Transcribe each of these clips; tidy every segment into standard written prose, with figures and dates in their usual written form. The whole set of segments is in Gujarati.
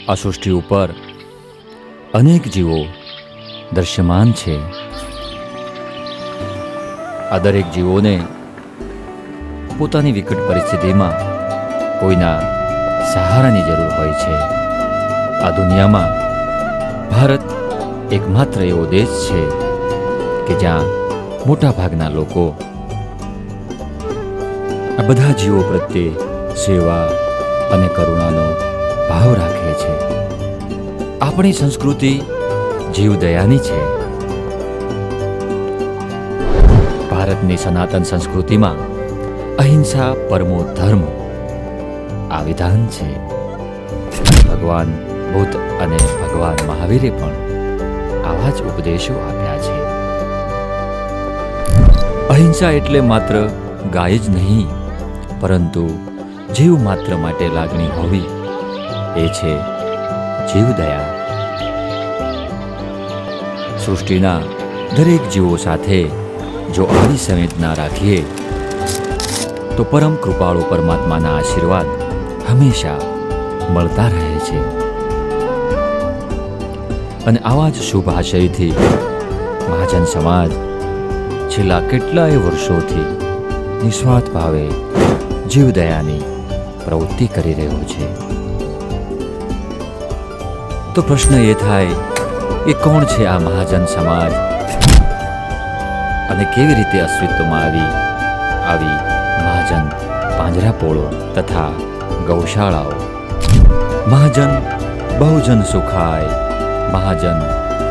આ સૃષ્ટિ ઉપર અનેક જીવો દૃશ્યમાન છે. આ દરેક જીવોને પોતાની વિકટ પરિસ્થિતિમાં કોઈના સહારાની જરૂર હોય છે. આ દુનિયામાં ભારત એકમાત્ર એવો દેશ છે કે જ્યાં મોટા ભાગના લોકો આ બધા જીવો પ્રત્યે સેવા અને કરુણાનો ભાવ રાખે છે. આપણી સંસ્કૃતિ જીવદયાની છે. ભારતની સનાતન સંસ્કૃતિમાં અહિંસા પરમો ધર્મ આ વિધાન છે. ભગવાન બુદ્ધ અને ભગવાન મહાવીરે પણ આવા જ ઉપદેશો આપ્યા છે. અહિંસા એટલે માત્ર ગાય જ નહીં, પરંતુ જીવ માત્ર માટે લાગણી હોવી, એ છે જીવદયા. સૃષ્ટિના દરેક જીવો સાથે જો આવી સંવેદના રાખીએ તો પરમ કૃપાળુ પરમાત્માના આશીર્વાદ હંમેશા મળતા રહે છે. અને આવા જ શુભ આશયથી મહાજન સમાજ છેલ્લા કેટલાય વર્ષોથી નિસ્વાર્થ ભાવે જીવદયાની પ્રવૃત્તિ કરી રહ્યો છે. તો પ્રશ્ન એ થાય કે કોણ છે આ મહાજન સમાજ અને કેવી રીતે અસ્તિત્વમાં આવી મહાજન પાંજરાપોળો તથા ગૌશાળાઓ? મહાજન બહુજન સુખાય, મહાજન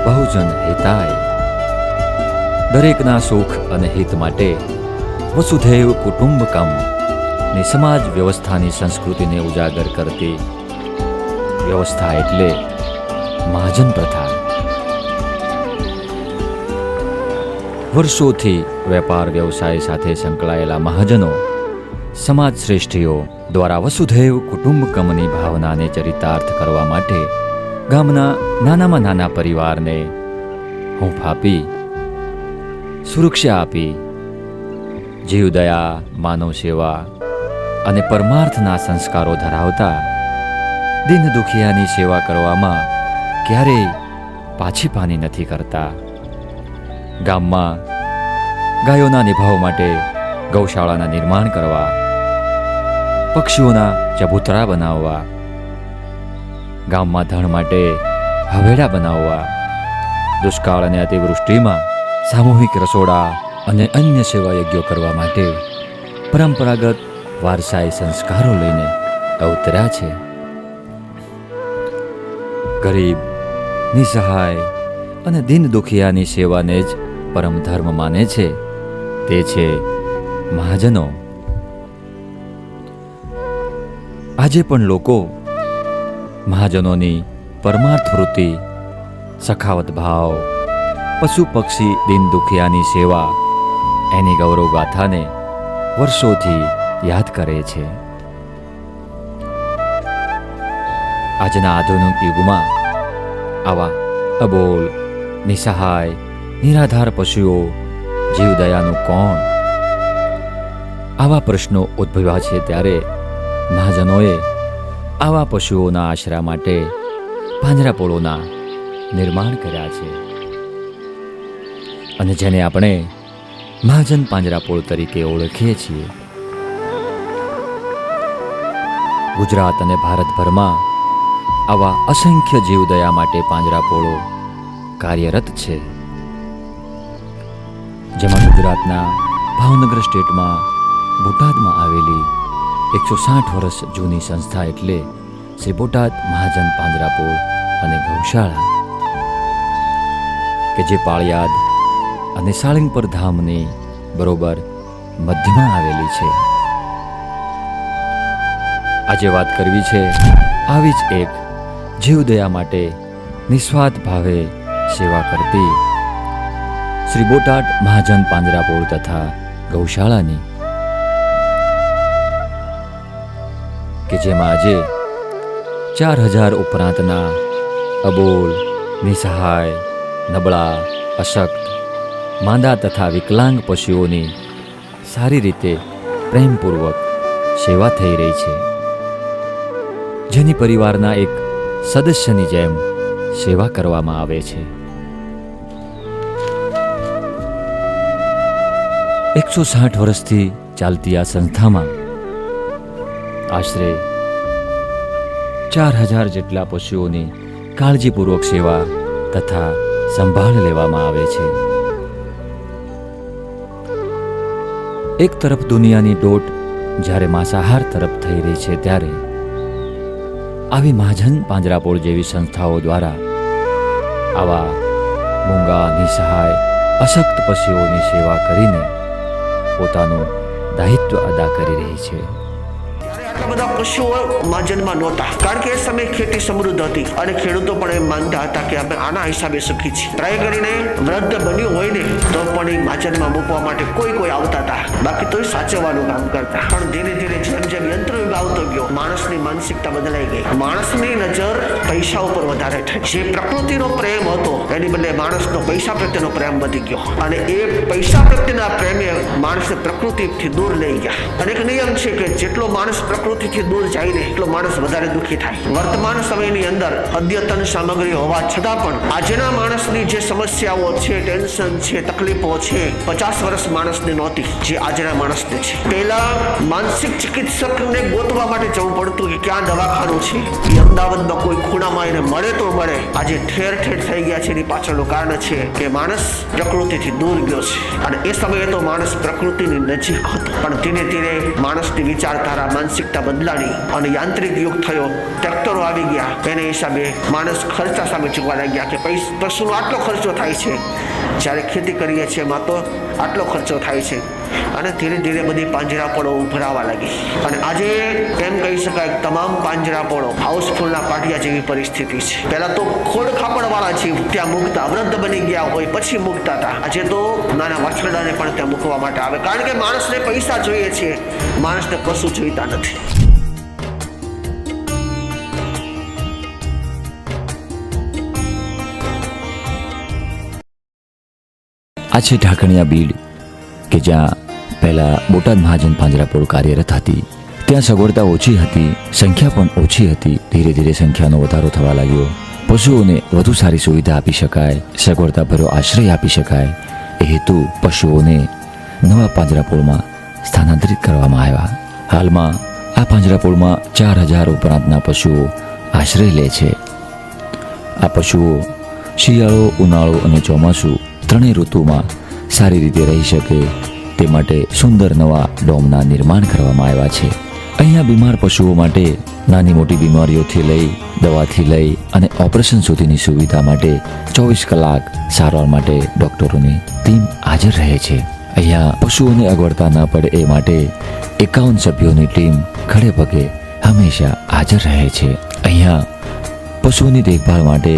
બહુજન હિતાય. દરેકના સુખ અને હિત માટે વસુધૈવ કુટુંબકમ ની સમાજ વ્યવસ્થાની સંસ્કૃતિને ઉજાગર કરતી વ્યવસ્થા એટલે મહાજન પ્રથા. વર્ષોથી વેપાર વ્યવસાય સાથે સંકળાયેલા મહાજનો સમાજ શ્રેષ્ઠીઓ દ્વારા વસુધૈવ કુટુંબકમની ભાવનાને ચરિતાર્થ કરવા માટે ગામના નાનામાં નાના પરિવારને હૂંફ આપી, સુરક્ષા આપી, જીવદયા, માનવ સેવા અને પરમાર્થના સંસ્કારો ધરાવતા દીન દુખિયાની સેવા કરવામાં ક્યારેય પાછીપાની નથી કરતા. ગામમાં ગાયોના નિભાવ માટે ગૌશાળાના નિર્માણ કરવા, પક્ષીઓના ચબૂતરા બનાવવા, ગામમાં ધણ માટે હવેડા બનાવવા, દુષ્કાળ અને અતિવૃષ્ટિમાં સામૂહિક રસોડા અને અન્ય સેવા યજ્ઞો કરવા માટે પરંપરાગત વારસાઈ સંસ્કારો લઈને અવતર્યા છે. ગરીબ, નિસહાય અને દીન દુખિયાની સેવાને જ પરમ ધર્મ માને છે તે છે મહાજનો. આજે પણ લોકો મહાજનોની પરમાર્થ વૃત્તિ, સખાવત ભાવ, પશુ પક્ષી દીન દુખિયાની સેવા, એની ગૌરવ ગાથાને વર્ષોથી યાદ કરે છે. આજના આધુનિક યુગમાં આવા અબોલ, નિસહાય, નિરાધાર પશુઓ જીવદયાનું કોણ? આવા પ્રશ્નો ઉદ્ભવ્યા છે ત્યારે મહાજનોએ આવા પશુઓના આશરા માટે પાંજરાપોળોના નિર્માણ કર્યા છે. અને જેને આપણે મહાજન પાંજરાપોળ તરીકે ઓળખીએ છીએ. ગુજરાત અને ભારતભરમાં આવા અસંખ્ય જીવદયા માટે પાંજરાપોળો કાર્યરત છે. જેમાં ગુજરાતના ભાવનગર સ્ટેટમાં બોટાદમાં આવેલી 160 વર્ષ જૂની સંસ્થા એટલે શ્રી બોટાદ મહાજન પાંજરાપોળ અને ગૌશાળા કે જે પાળિયાદ અને સાળંગપર ધામની બરોબર મધ્યમાં આવેલી છે. આજે વાત કરવી છે આવી જ એક જીવદયા માટે નિસ્વાર્થ ભાવે સેવા કરતી શ્રી બોટાદ મહાજન પાંજરાપોળ તથા ગૌશાળાની, કે જેમાં આજે 4000 ઉપરાંતના અબોલ, નિસહાય, નબળા, અશક્ત, માંદા તથા વિકલાંગ પશુઓની સારી રીતે પ્રેમપૂર્વક સેવા થઈ રહી છે. જેની પરિવારના એક સદસ્યની જેમ સેવા કરવામાં આવે છે. 160 વર્ષથી ચાલતી આ સંસ્થામાં આશરે 4000 જેટલા પશુઓની કાળજીપૂર્વક સેવા તથા સંભાળ લેવામાં આવે છે. એક તરફ દુનિયાની દોટ જ્યારે માંસાહાર તરફ થઈ રહી છે, ત્યારે આવી મહાજન પાંજરાપોળ જેવી સંસ્થાઓ દ્વારા આવા મૂંગા, નિસહાય, અશક્ત પશુઓની સેવા કરીને પોતાનું દાયિત્વ અદા કરી રહી છે. આટલા બધા પશુઓ મહાજનમાં નહોતા, કારણ કે એ સમયે ખેતી સમૃદ્ધ હતી અને ખેડૂતો પણ એમ માનતા હતા કે અમે આના હિસાબે સુખી છીએ. ટ્રાય કરીને વૃદ્ધ બન્યું હોય ને તો પણ એ મહાજનમાં મૂકવા માટે કોઈ આવતા હતા, બાકી તો સાચવવાનું કામ કરતા. પણ ધીરે ધીરે જેમ જેમ યંત્રયુગ આવતો ગયો, માણસની માનસિકતા બદલાઈ ગઈ. માણસની નજર પૈસા ઉપર વધારે થઈ. જે પ્રકૃતિનો પ્રેમ હતો એની બદલે માણસનો પૈસા પ્રત્યેનો પ્રેમ વધી ગયો, અને એ પૈસા પ્રત્યેના પ્રેમે માણસને પ્રકૃતિથી દૂર લઈ ગયા. અને એક નિયમ છે કે જેટલો માણસ પ્રકૃતિથી દૂર જાય ને એટલો માણસ વધારે દુઃખી થાય. વર્તમાન સમયની અંદર અદ્યતન સામગ્રી હોવા છતાં પણ આજના માણસની જે સમસ્યાઓ છે, ટેન્શન છે, તકલીફો છે, 50 વર્ષ માણસને નહોતી જે આજના માણસને છે. પહેલા માનસિક ચિકિત્સકને ગોતવા માટે જવું પડતું કે ક્યાં દવાખાનું છે. એ અમદાવાદમાં કોઈ ખૂણામાં એને મળે તો મળે. આજે ઠેર ઠેર થઈ ગયા છે. એની પાછળનું કારણ છે કે માણસ પ્રકૃતિથી દૂર ગયો છે. અને એ સમયે તો માણસ પ્રકૃતિની નજીક હતો, પણ ધીરે ધીરે માણસની વિચારધારા, માનસિકતા બદલાણી અને યાંત્રિક યુગ થયો. ટ્રેક્ટરો આવી ગયા, એને હિસાબે માણસ ખર્ચા સામે ચૂકવા લાગ્યા કે પશુનો આટલો ખર્ચો થાય છે, જ્યારે ખેતી કરીએ છીએ એમાં તો આટલો ખર્ચો થાય છે. અને ધીરે ધીરે બધી પાંજરાપોળો ઉભરાવા લાગી. અને આજે એમ કહી શકાય તમામ પાંજરાપોળો હાઉસફુલના પાટિયા જેવી પરિસ્થિતિ છે. પહેલા તો ખોડ ખાપડવાળા જીવ ત્યાં મૂકતા, વૃદ્ધ બની ગયા હોય પછી મૂકતા હતા. આજે તો નાના વાછરડાને પણ ત્યાં મૂકવા માટે આવે, કારણ કે માણસને પૈસા જોઈએ છે, માણસને પશુ જોઈતા નથી. આ છે ઢાકણિયા બીડ, કે જ્યાં પહેલા બોટાદ મહાજન પાંજરાપોળ કાર્યરત હતી. ત્યાં સગવડતા ઓછી હતી, સંખ્યા પણ ઓછી હતી. ધીરે ધીરે સંખ્યાનો વધારો થવા લાગ્યો. પશુઓને વધુ સારી સુવિધા આપી શકાય, સગવડતાભર્યો આશ્રય આપી શકાય, એ હેતુ પશુઓને નવા પાંજરાપોળમાં સ્થાનાંતરિત કરવામાં આવ્યા. હાલમાં આ પાંજરાપોળમાં 4000 ઉપરાંતના પશુઓ આશ્રય લે છે. આ પશુઓ શિયાળો, ઉનાળો અને ચોમાસું ત્રણેય ઋતુમાં સારી રીતે રહી શકે તે માટે સુંદર નવા ડોમના નિર્માણ કરવામાં આવ્યા છે. અહીંયા બીમાર પશુઓ માટે નાની મોટી બીમારીઓથી લઈ દવાથી લઈ અને ઓપરેશન સુધીની સુવિધા માટે 24 કલાક સારવાર માટે ડોક્ટરોની ટીમ હાજર રહે છે. અહીંયા પશુઓને અગવડતા ન પડે એ માટે 51 સભ્યોની ટીમ ખડે પગે હંમેશા હાજર રહે છે. અહીંયા પશુઓની દેખભાળ માટે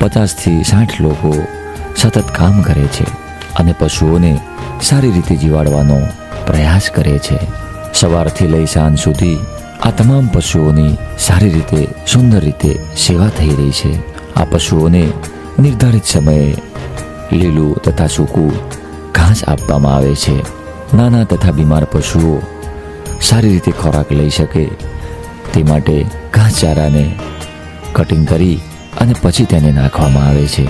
50 થી 60 લોકો સતત કામ કરે છે અને પશુઓને સારી રીતે જીવાડવાનો પ્રયાસ કરે છે. સવારથી લઈ સાંજ સુધી આ તમામ પશુઓની સારી રીતે, સુંદર રીતે સેવા થઈ રહી છે. આ પશુઓને નિર્ધારિત સમયે લીલું તથા સૂકું ઘાસ આપવામાં આવે છે. નાના તથા બીમાર પશુઓ સારી રીતે ખોરાક લઈ શકે તે માટે ઘાસચારાને કટિંગ કરી અને પછી તેને નાખવામાં આવે છે.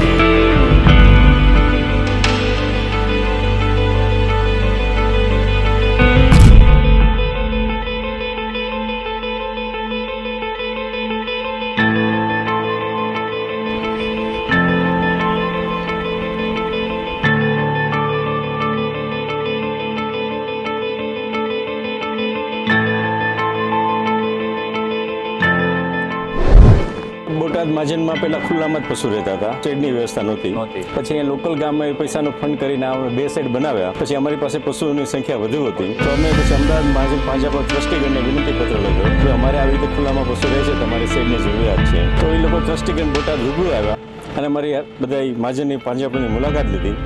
બોટાદ મહાજનમાં પહેલા ખુલ્લામાં જ પશુ રહેતા હતા, શેડની વ્યવસ્થા નહોતી. પછી અહીંયા લોકલ ગામમાં પૈસાનો ફંડ કરીને અમે 2 શેડ બનાવ્યા. પછી અમારી પાસે પશુઓની સંખ્યા વધુ હતી, તો અમે પછી અમદાવાદ મહાજન પાંજરાપોળ ટ્રસ્ટીગણને વિનંતી પત્ર લખ્યો કે અમારે આવી રીતે ખુલ્લામાં પશુ રહે છે, તમારી શેડની જરૂરિયાત છે. તો એ લોકો ટ્રસ્ટીગણ બોટાદ રૂબરૂ આવ્યા અને અમારી બધા મહાજનની પાંજરાપોળની મુલાકાત લીધી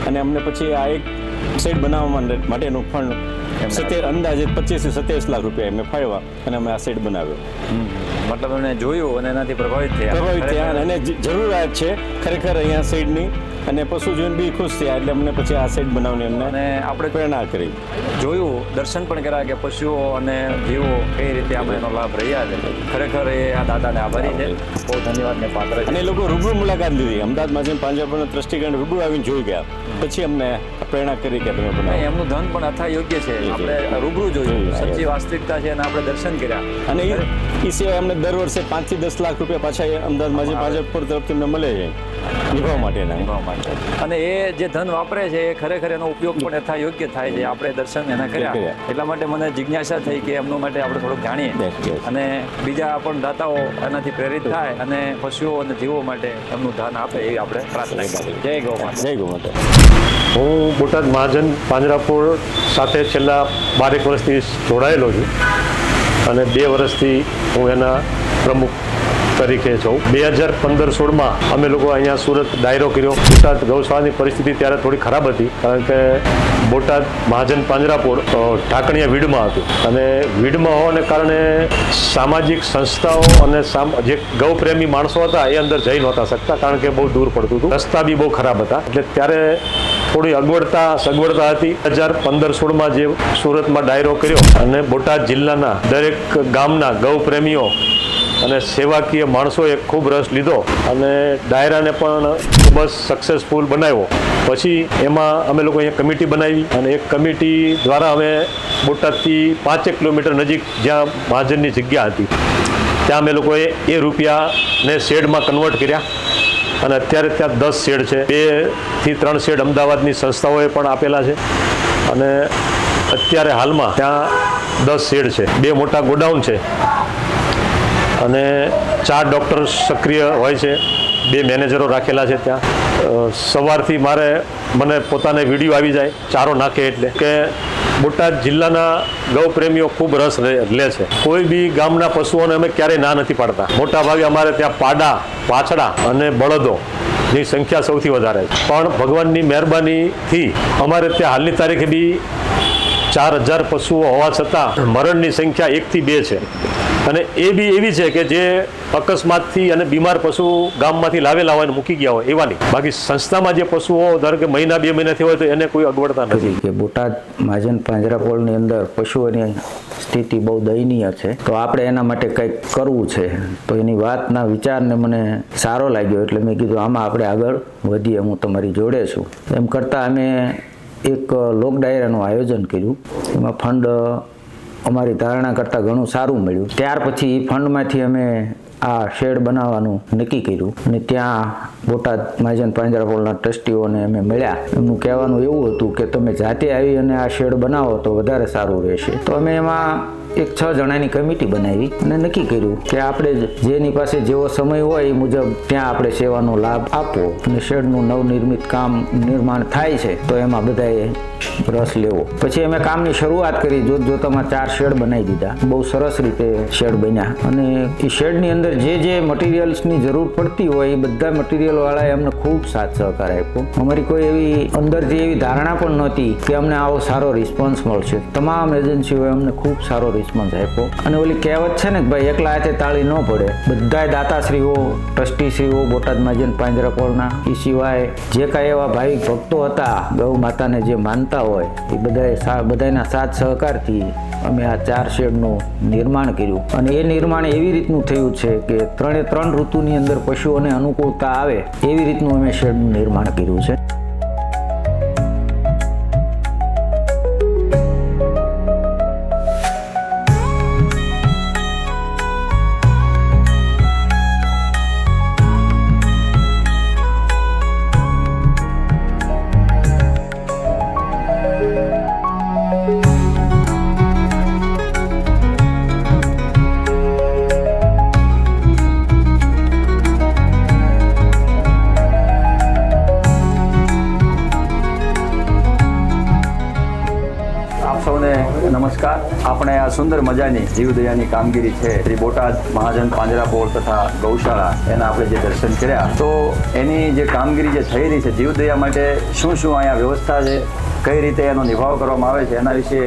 અને અમને પછી આ એક શેડ બનાવવા માટેનું ફંડ અંદાજે 25 થી 27 લાખ રૂપિયા એમને ફાળવ્યા અને અમે આ શેડ બનાવ્યો. મતલબ એમને જોયું અને એનાથી પ્રભાવિત થયા અને જરૂરિયાત છે ખરેખર અહીંયા શેડની. અને પશુ જોઈને બી ખુશ થયા એટલે અમને પછી આ શેડ બનાવવાની અમને અને આપણે પ્રેરણા કરી. જોયું, દર્શન પણ કર્યા કે પશુઓ અને જીવો કઈ રીતે આપણે એનો લાભ રહ્યા છે. ખરેખર એ આ દાદાને આભારી છે, બહુ ધન્યવાદને પાત્ર છે. અને એ લોકો રૂબરૂ મુલાકાત લીધી. અમદાવાદમાં જેમ પાંજરાપોળના ટ્રસ્ટીગણ રૂબરૂ આવીને જોઈ ગયા, પછી અમને પ્રેરણા કરી કે તમે બનાવો. નહીં, એમનું ધન પણ અથા યોગ્ય છે. આપણે રૂબરૂ જોયું, સાચી વાસ્તવિકતા છે અને આપણે દર્શન કર્યા. અને એ સિવાય અમને દર વર્ષે 5 થી 10 લાખ રૂપિયા પાછા અમદાવાદમાં જે પાંજરાપોળ તરફથી અમને મળે છે નિભાવવા માટેના. નિભાવવા માટે. અને એ જે ધન વાપરે છે એ ખરેખર એનો ઉપયોગ પણ યથા યોગ્ય થાય છે. આપણે દર્શન એના કર્યા, એટલા માટે મને જિજ્ઞાસા થઈ કે એમનો માટે આપણે થોડુંક જાણીએ અને બીજા પણ દાતાઓ એનાથી પ્રેરિત થાય અને પશુઓ અને જીવો માટે એમનું દાન આપે એવી આપણે પ્રાર્થના કરીએ. જય ગૌ માતા. જય ગૌ માતા. હું બોટાદ મહાજન પાંજરાપોળ સાથે છેલ્લા 12 વર્ષથી જોડાયેલો છું અને 2 વર્ષથી હું એના પ્રમુખ તરીકે છું. 2015-16માં અમે લોકો અહીંયા સુરત ડાયરો કર્યો. બોટાદ ગૌશાળાની પરિસ્થિતિ ત્યારે થોડી ખરાબ હતી, કારણ કે બોટાદ મહાજન પાંજરાપોળ ઢાકણીયા વીડમાં હતું અને વીડમાં હોવાને કારણે સામાજિક સંસ્થાઓ અને જે ગૌપ્રેમી માણસો હતા એ અંદર જઈ નહોતા શકતા, કારણ કે બહુ દૂર પડતું હતું. રસ્તા બી બહુ ખરાબ હતા, એટલે ત્યારે થોડી સગવડતા હતી. 2015-16માં જે સુરતમાં ડાયરો કર્યો અને બોટાદ જિલ્લાના દરેક ગામના ગૌપ્રેમીઓ અને સેવાકીય માણસોએ ખૂબ રસ લીધો અને ડાયરાને પણ ખૂબ જ સક્સેસફુલ બનાવ્યો. પછી એમાં અમે લોકો અહીંયા કમિટી બનાવી અને એક કમિટી દ્વારા અમે બોટાદથી 5 કિલોમીટર નજીક જ્યાં મહાજનની જગ્યા હતી ત્યાં અમે લોકોએ એ રૂપિયાને શેડમાં કન્વર્ટ કર્યા અને અત્યારે ત્યાં 10 શેડ છે. 2 થી 3 શેડ અમદાવાદની સંસ્થાઓએ પણ આપેલા છે અને અત્યારે હાલમાં ત્યાં 10 શેડ છે. 2 મોટા ગોડાઉન છે અને 4 ડૉક્ટર સક્રિય હોય છે. 2 મેનેજરો રાખેલા છે ત્યાં. સવારથી મને પોતાને વિડીયો આવી જાય ચારો નાખે એટલે કે બોટાદ જિલ્લાના ગૌપ્રેમીઓ ખૂબ રસ લે છે. કોઈ બી ગામના પશુઓને અમે ક્યારેય ના નથી પાડતા. મોટા ભાગે અમારે ત્યાં પાડા, વાછડા અને બળદો ની સંખ્યા સૌથી વધારે છે. પણ ભગવાનની મહેરબાનીથી અમારે ત્યાં હાલની તારીખે બી 4000 પશુઓ હોવા છતાં મરણની સંખ્યા 1 થી 2 છે. અને એ બી એવી છે કે જે અકસ્માતથી અને બીમાર પશુ ગામમાંથી લાવેલા હોય અને મૂકી ગયા હોય એવા નહીં. બાકી સંસ્થામાં જે પશુઓ ધારો કે મહિના 2 મહિનાથી હોય તો એને કોઈ અગવડતા નથી. કે બોટાદ મહાજન પાંજરાપોળની અંદર પશુઓની સ્થિતિ બહુ દયનીય છે, તો આપણે એના માટે કંઈક કરવું છે. તો એની વાતના વિચારને મને સારો લાગ્યો એટલે મેં કીધું આમાં આપણે આગળ વધીએ, હું તમારી જોડે છું. એમ કરતાં અમે એક લોક ડાયરાનું આયોજન કર્યું. એમાં ફંડ અમારી ધારણા કરતાં ઘણું સારું મળ્યું. ત્યાર પછી એ ફંડમાંથી અમે આ શેડ બનાવવાનું નક્કી કર્યું અને ત્યાં બોટાદ મહાજન પાંજરાપોળના ટ્રસ્ટીઓને અમે મળ્યા. એમનું કહેવાનું એવું હતું કે તમે જાતે આવી અને આ શેડ બનાવો તો વધારે સારું રહેશે. તો અમે એમાં એક 6 જણાની કમિટી બનાવી અને નક્કી કર્યું કે આપણે જેની પાસે જેવો સમય હોય એ મુજબ ત્યાં આપણે સેવાનો લાભ આપવો અને શેડનું નવનિર્મિત નિર્માણ થાય છે તો એમાં બધાએ રસ લેવો. પછી અમે કામની શરૂઆત કરી. જોતમાં 4 શેડ બનાવી દીધા. બહુ સરસ રીતે શેડ બન્યા અને એ શેડની અંદર જે મટીરિયલ્સની જરૂર પડતી હોય એ બધા મટીરિયલ વાળાએ અમને ખૂબ સાથ સહકાર આપ્યો. અમારી કોઈ એવી અંદરથી એવી ધારણા પણ નહોતી કે અમને આવો સારો રિસ્પોન્સ મળશે. તમામ એજન્સીઓએ અમને ખૂબ સારો રિસ્પોન્સ આપ્યો. અને ઓલી કહેવત છે ને કે ભાઈ એકલા હાથે તાળી ન પડે. બધાય દાતાશ્રીઓ, ટ્રસ્ટીશ્રીઓ બોટાદ મહાજન પાંજરાપોળના, એ સિવાય જે કાંઈ એવા ભાવિક ભક્તો હતા ગૌ માતાને જે માનતા હોય એ બધાના સાથ સહકારથી અમે આ 4 શેડનું નિર્માણ કર્યું. અને એ નિર્માણ એવી રીતનું થયું છે કે 3 ઋતુની અંદર પશુઓને અનુકૂળતા આવે એવી રીતનું અમે શેડનું નિર્માણ કર્યું છે. નમસ્કાર. આપણે આ સુંદર મજાની જીવદયાની કામગીરી છે શ્રી બોટાદ મહાજન પાંજરાપોળ તથા ગૌશાળા એના આપણે જે દર્શન કર્યા, તો એની જે કામગીરી જે થઈ રહી છે જીવદયા માટે શું અહીંયા વ્યવસ્થા છે, કઈ રીતે એનો નિભાવ કરવામાં આવે છે એના વિશે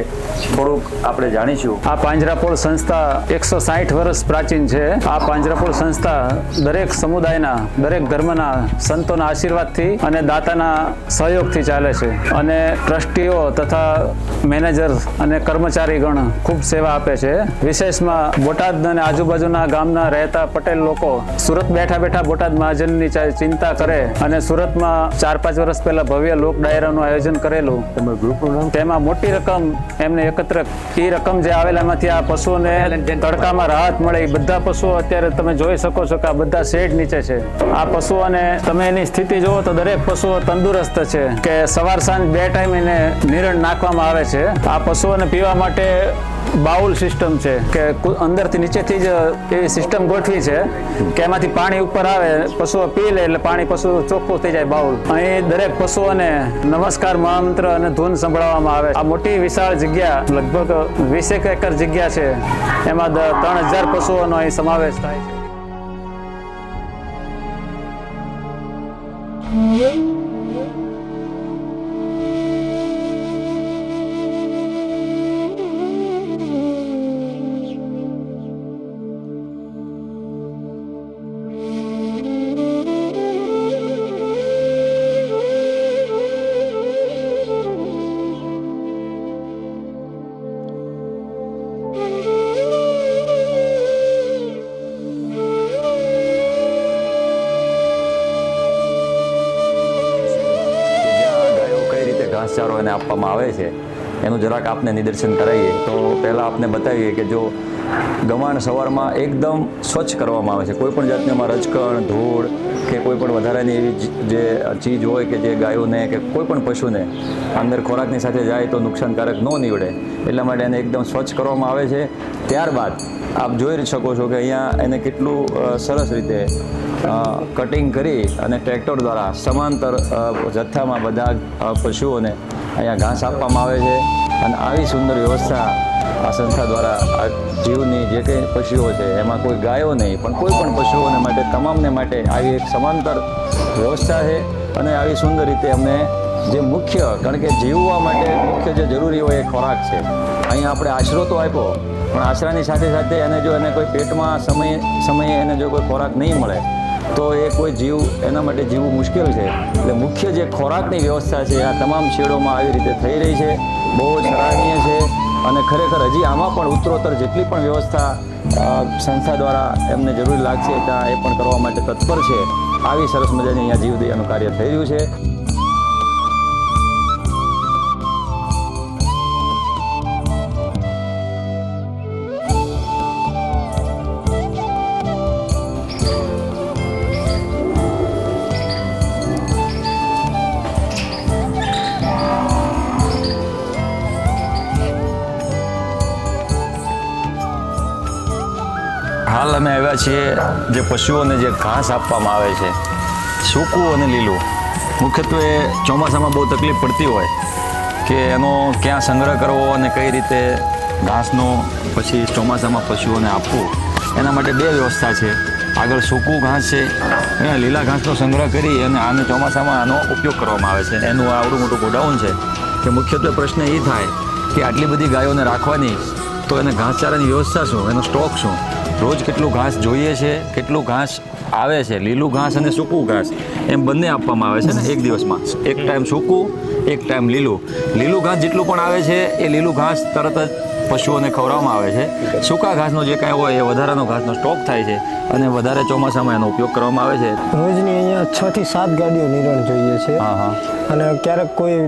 થોડુંક આપણે જાણીશું. આ પાંજરાપોળ સંસ્થા 160 વર્ષ પ્રાચીન છે. આ પાંજરાપોળ સંસ્થા દરેક સમુદાયના, દરેક ધર્મના સંતોના આશીર્વાદથી અને દાતાના સહયોગથી ચાલે છે. અને ટ્રસ્ટીઓ તથા મેનેજર અને કર્મચારીગણ ખૂબ સેવા આપે છે. વિશેષમાં બોટાદ અને આજુબાજુના ગામના રહેતા પટેલ લોકો સુરત બેઠા બેઠા બોટાદ મહાજનની ચિંતા કરે અને સુરતમાં 4-5 વર્ષ પહેલા ભવ્ય લોક ડાયરાનું આયોજન કરેલું. તેમાં મોટી રકમ એમને એકત્ર, એ રકમ જે આવેલા એમાંથી આ પશુઓને તડકામાં રાહત મળે. એ બધા પશુઓ અત્યારે તમે જોઈ શકો છો કે આ બધા શેડ નીચે છે. આ પશુઓને તમે એની સ્થિતિ જુઓ તો દરેક પશુઓ તંદુરસ્ત છે કે સવાર સાંજ 2 ટાઈમ એને નિરણ નાખવામાં આવે છે. આ પશુઓને પીવા માટે બાઉલ સિસ્ટમ છે કે અંદરથી નીચેથી જ એવી સિસ્ટમ ગોઠવી છે કે એમાંથી પાણી ઉપર આવે, પશુઓ પી લે એટલે પાણી પશુ ચોખ્ખું થઈ જાય બાઉલ. અહીં દરેક પશુઓને નમસ્કાર મહામંત્ર અને ધૂન સંભળાવવામાં આવે. આ મોટી વિશાળ જગ્યા, લગભગ 20 એકર જગ્યા છે. એમાં 3000 પશુઓનો અહીં સમાવેશ થાય છે. ઘાસચારો એને આપવામાં આવે છે એનું જરાક આપને નિદર્શન કરાવીએ. તો પહેલાં આપને બતાવીએ કે જો ગમાણ સવારમાં એકદમ સ્વચ્છ કરવામાં આવે છે. કોઈ પણ જાતની એમાં રજકણ, ધૂળ કે કોઈ પણ વધારાની એવી જે ચીજ હોય કે જે ગાયોને કે કોઈ પણ પશુને અંદર ખોરાકની સાથે જાય તો નુકસાનકારક ન નીવડે એટલા માટે એને એકદમ સ્વચ્છ કરવામાં આવે છે. ત્યારબાદ આપ જોઈ શકો છો કે અહીંયા એને કેટલું સરસ રીતે કટિંગ કરી અને ટ્રેક્ટર દ્વારા સમાંતર જથ્થામાં બધા પશુઓને અહીંયા ઘાસ આપવામાં આવે છે. અને આવી સુંદર વ્યવસ્થા આ સંસ્થા દ્વારા આ જીવની જે કંઈ પશુઓ છે એમાં કોઈ ગાયો નહીં પણ કોઈ પણ પશુઓને માટે, તમામને માટે આવી એક સમાંતર વ્યવસ્થા છે. અને આવી સુંદર રીતે અમને જે મુખ્ય, કારણ કે જીવવા માટે મુખ્ય જે જરૂરી હોય એ ખોરાક છે. અહીંયા આપણે આશરો તો આપ્યો પણ આશરાની સાથે સાથે એને જો એને કોઈ પેટમાં સમયે એને જો કોઈ ખોરાક નહીં મળે તો એ કોઈ જીવ, એના માટે જીવવું મુશ્કેલ છે. એટલે મુખ્ય જે ખોરાકની વ્યવસ્થા છે આ તમામ શેડોમાં આવી રીતે થઈ રહી છે. બહુ જ સરાહનીય છે. અને ખરેખર હજી આમાં પણ ઉત્તરોત્તર જેટલી પણ વ્યવસ્થા સંસ્થા દ્વારા એમને જરૂરી લાગશે ત્યાં એ પણ કરવા માટે તત્પર છે. આવી સરસ મજાની અહીંયા જીવદયાનું કાર્ય થઈ રહ્યું છે. હાલ અમે આવ્યા છીએ જે પશુઓને જે ઘાસ આપવામાં આવે છે, સૂકું અને લીલું. મુખ્યત્વે ચોમાસામાં બહુ તકલીફ પડતી હોય કે એનો ક્યાં સંગ્રહ કરવો અને કઈ રીતે ઘાસનો પછી ચોમાસામાં પશુઓને આપવું. એના માટે 2 વ્યવસ્થા છે. આગળ સૂકું ઘાસ છે, લીલા ઘાસનો સંગ્રહ કરી અને આને ચોમાસામાં આનો ઉપયોગ કરવામાં આવે છે. એનું આવડું મોટું ગોડાઉન છે કે મુખ્યત્વે પ્રશ્ન એ થાય કે આટલી બધી ગાયોને રાખવાની તો એને ઘાસચારાની વ્યવસ્થા શું, એનો સ્ટોક શું, રોજ કેટલું ઘાસ જોઈએ છે, કેટલું ઘાસ આવે છે, લીલું ઘાસ અને સૂકું ઘાસ એમ બંને આપવામાં આવે છે ને એક દિવસમાં. એક ટાઈમ સૂકું, એક ટાઈમ લીલું. લીલું ઘાસ જેટલું પણ આવે છે એ લીલું ઘાસ તરત જ પશુઓને ખવડાવવામાં આવે છે. સૂકા ઘાસનો જે કાંઈ હોય એ વધારાનો ઘાસનો સ્ટોક થાય છે અને વધારે ચોમાસામાં એનો ઉપયોગ કરવામાં આવે છે. રોજની અહીંયા 6 થી 7 ગાડીઓ નિરણ જોઈએ છે. અને ક્યારેક કોઈ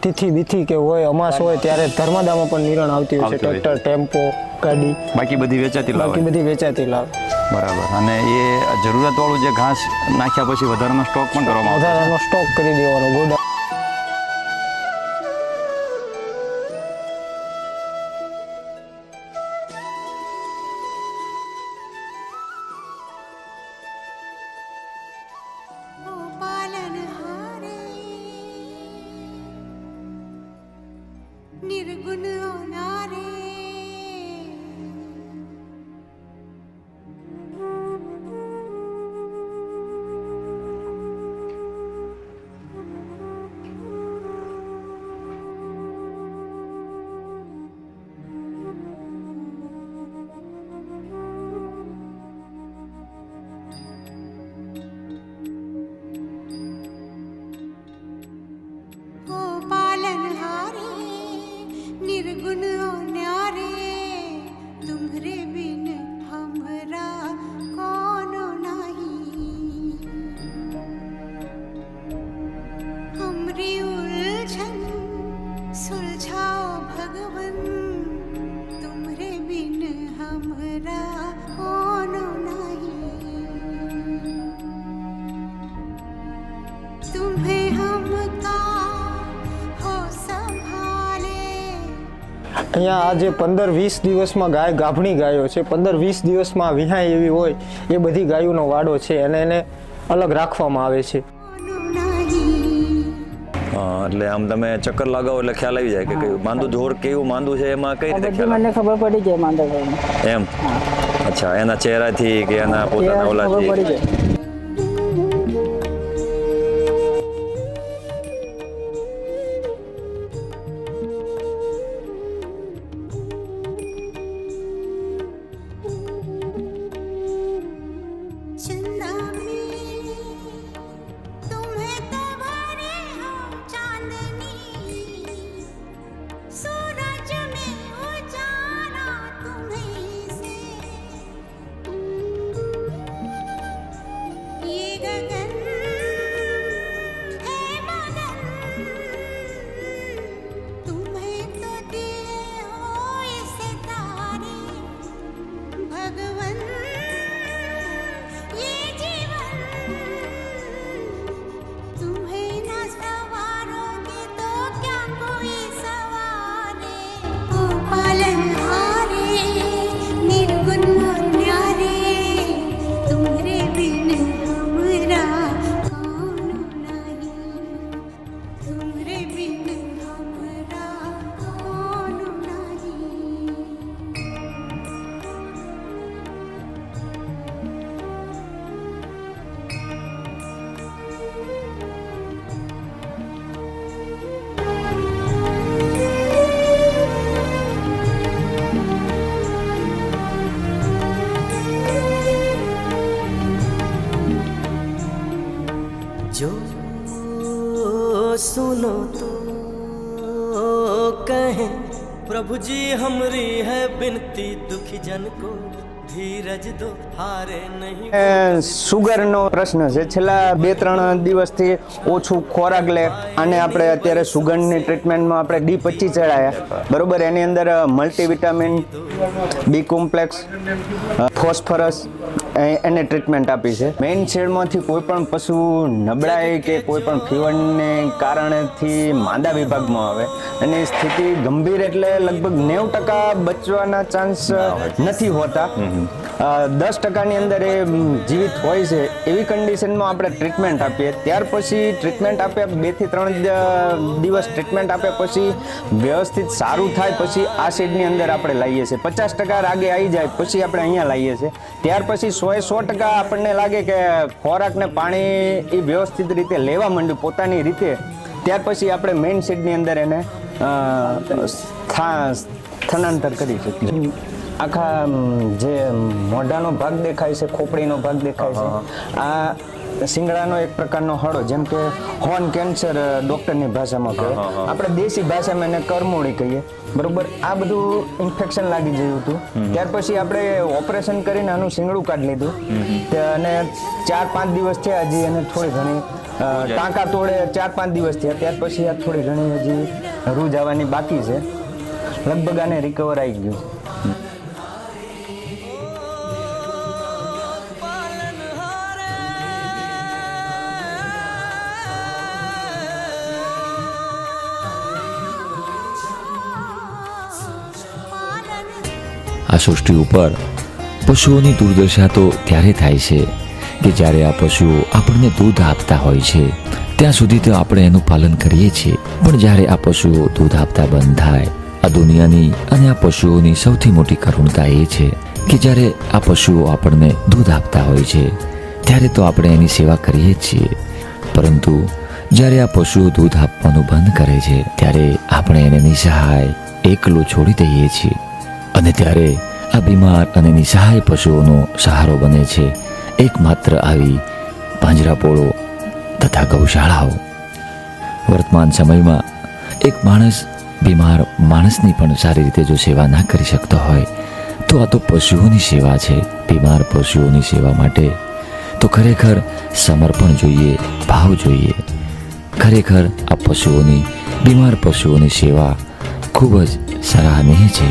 તિથિ બીથી કે હોય, અમાસ હોય ત્યારે ધર્મદામાં પણ નિરણ આવતી હોય છે. ટ્રેક્ટર, ટેમ્પો, ગાડી, બાકી બધી વેચાતી લાવે. બરાબર. અને એ જરૂરિયાતવાળું જે ઘાસ નાખ્યા પછી વધારાનો સ્ટોક પણ કરવામાં આવે છે. વધારાનો સ્ટોક કરી દેવાનો ગોડાઉન. निर्गुण होणारे અહીંયા આ જે 15-20 દિવસમાં ગાય ગાભણી ગાયો છે, 15-20 દિવસમાં વિહાય એવી હોય એ બધી ગાયોનો વાડો છે અને એને અલગ રાખવામાં આવે છે. એટલે આમ તમે ચક્કર લગાવો એટલે ખ્યાલ આવી જાય કે કયું માંદું ઢોર કેવું માંદું છે એમાં કઈ રીતે ખ્યાલ આવે? મને ખબર પડી જાય માંદા ઢોરને. એમ અચ્છા, એના ચહેરાથી કે એના પોતાના ખબર ઓલાથી? પડી જાય. चंदा में तुम्हें तो भरे हो चांदनी, सूरज में उजाला तुम्हें से, ये गगन है मगन, तुम्हें तो दिए हो ये सितारे भगवन, ये जीवन तुम्हें ना सवारोगे तो क्या कोई सवारे, ओ पालनहारे निर्गुण और न्यारे, तुम्हारे बिन हमरा कौन नहीं, तुम्हारे बिन हमरा कौन नहीं. जो सुनो तो कहें प्रभु जी हमरी है बिनती दुखी जन को धीरज दो हारे नहीं. સુગરનો પ્રશ્ન છે. છેલ્લા 2-3 દિવસથી ઓછું ખોરાક લે અને આપણે અત્યારે સુગરની ટ્રીટમેન્ટમાં આપણે D25 ચડાયા, બરોબર. એની અંદર મલ્ટીવિટામિન, બી કોમ્પ્લેક્સ, ફોસ્ફરસ એને ટ્રીટમેન્ટ આપી છે. મેઇન શેડમાંથી કોઈ પણ પશુ નબળાઈ કે કોઈ પણ ફીવરને કારણેથી માંદા વિભાગમાં આવે એની સ્થિતિ ગંભીર એટલે લગભગ 90% બચવાના ચાન્સ નથી હોતા. 10%ની અંદર એ જીવિત હોય છે. એવી કન્ડિશનમાં આપણે ટ્રીટમેન્ટ આપીએ. ત્યાર પછી ટ્રીટમેન્ટ આપ્યા 2 થી 3 દિવસ ટ્રીટમેન્ટ આપ્યા પછી વ્યવસ્થિત સારું થાય પછી આ શેડની અંદર આપણે લાવીએ છીએ. 50% રાગે આવી જાય પછી આપણે અહીંયા લાવીએ છીએ. ત્યાર પછી 100% આપણને લાગે કે ખોરાક ને પાણી એ વ્યવસ્થિત રીતે લેવા માંડ્યું પોતાની રીતે, ત્યાર પછી આપણે મેઇન શેડની અંદર એને સ્થાનાંતર કરી શકીએ. આખા જે મોઢાનો ભાગ દેખાય છે, ખોપડીનો ભાગ દેખાય છે, આ શિંગડાનો એક પ્રકારનો હળો, જેમ કે હોર્ન કેન્સર ડોક્ટરની ભાષામાં કહેવાય, આપણે દેશી ભાષામાં એને કરમોડી કહીએ, બરોબર. આ બધું ઇન્ફેક્શન લાગી ગયું હતું. ત્યાર પછી આપણે ઓપરેશન કરીને આનું શિંગડું કાઢી લીધું અને 4-5 દિવસ થયા હજી એને થોડી ઘણી ટાંકા તોડે 4-5 દિવસ થયા. ત્યાર પછી આ થોડી ઘણી હજી રૂજ આવવાની બાકી છે. લગભગ આને રિકવર આવી ગયું છે. આ સૃષ્ટિ ઉપર પશુઓની દુર્દશા તો ત્યારે થાય છે કે જ્યારે આ પશુઓ આપણને દૂધ આપતા હોય છે ત્યાં સુધી તો આપણે એનું પાલન કરીએ છીએ, પણ જ્યારે આ પશુઓ દૂધ આપતા બંધ થાય, આ દુનિયાની અને આ પશુઓની સૌથી મોટી કરુણતા એ છે કે જ્યારે આ પશુઓ આપણને દૂધ આપતા હોય છે ત્યારે તો આપણે એની સેવા કરીએ જ છીએ, પરંતુ જ્યારે આ પશુઓ દૂધ આપવાનું બંધ કરે છે ત્યારે આપણે એને નિસહાય એકલું છોડી દઈએ છીએ. અને ત્યારે આ બીમાર અને નિસહાય પશુઓનો સહારો બને છે એકમાત્ર આવી પાંજરાપોળો તથા ગૌશાળાઓ. વર્તમાન સમયમાં એક માણસ બીમાર માણસની પણ સારી રીતે જો સેવા ના કરી શકતો હોય તો આ તો પશુઓની સેવા છે. બીમાર પશુઓની સેવા માટે તો ખરેખર સમર્પણ જોઈએ, ભાવ જોઈએ. ખરેખર આ પશુઓની, બીમાર પશુઓની સેવા ખૂબ જ સરાહનીય છે.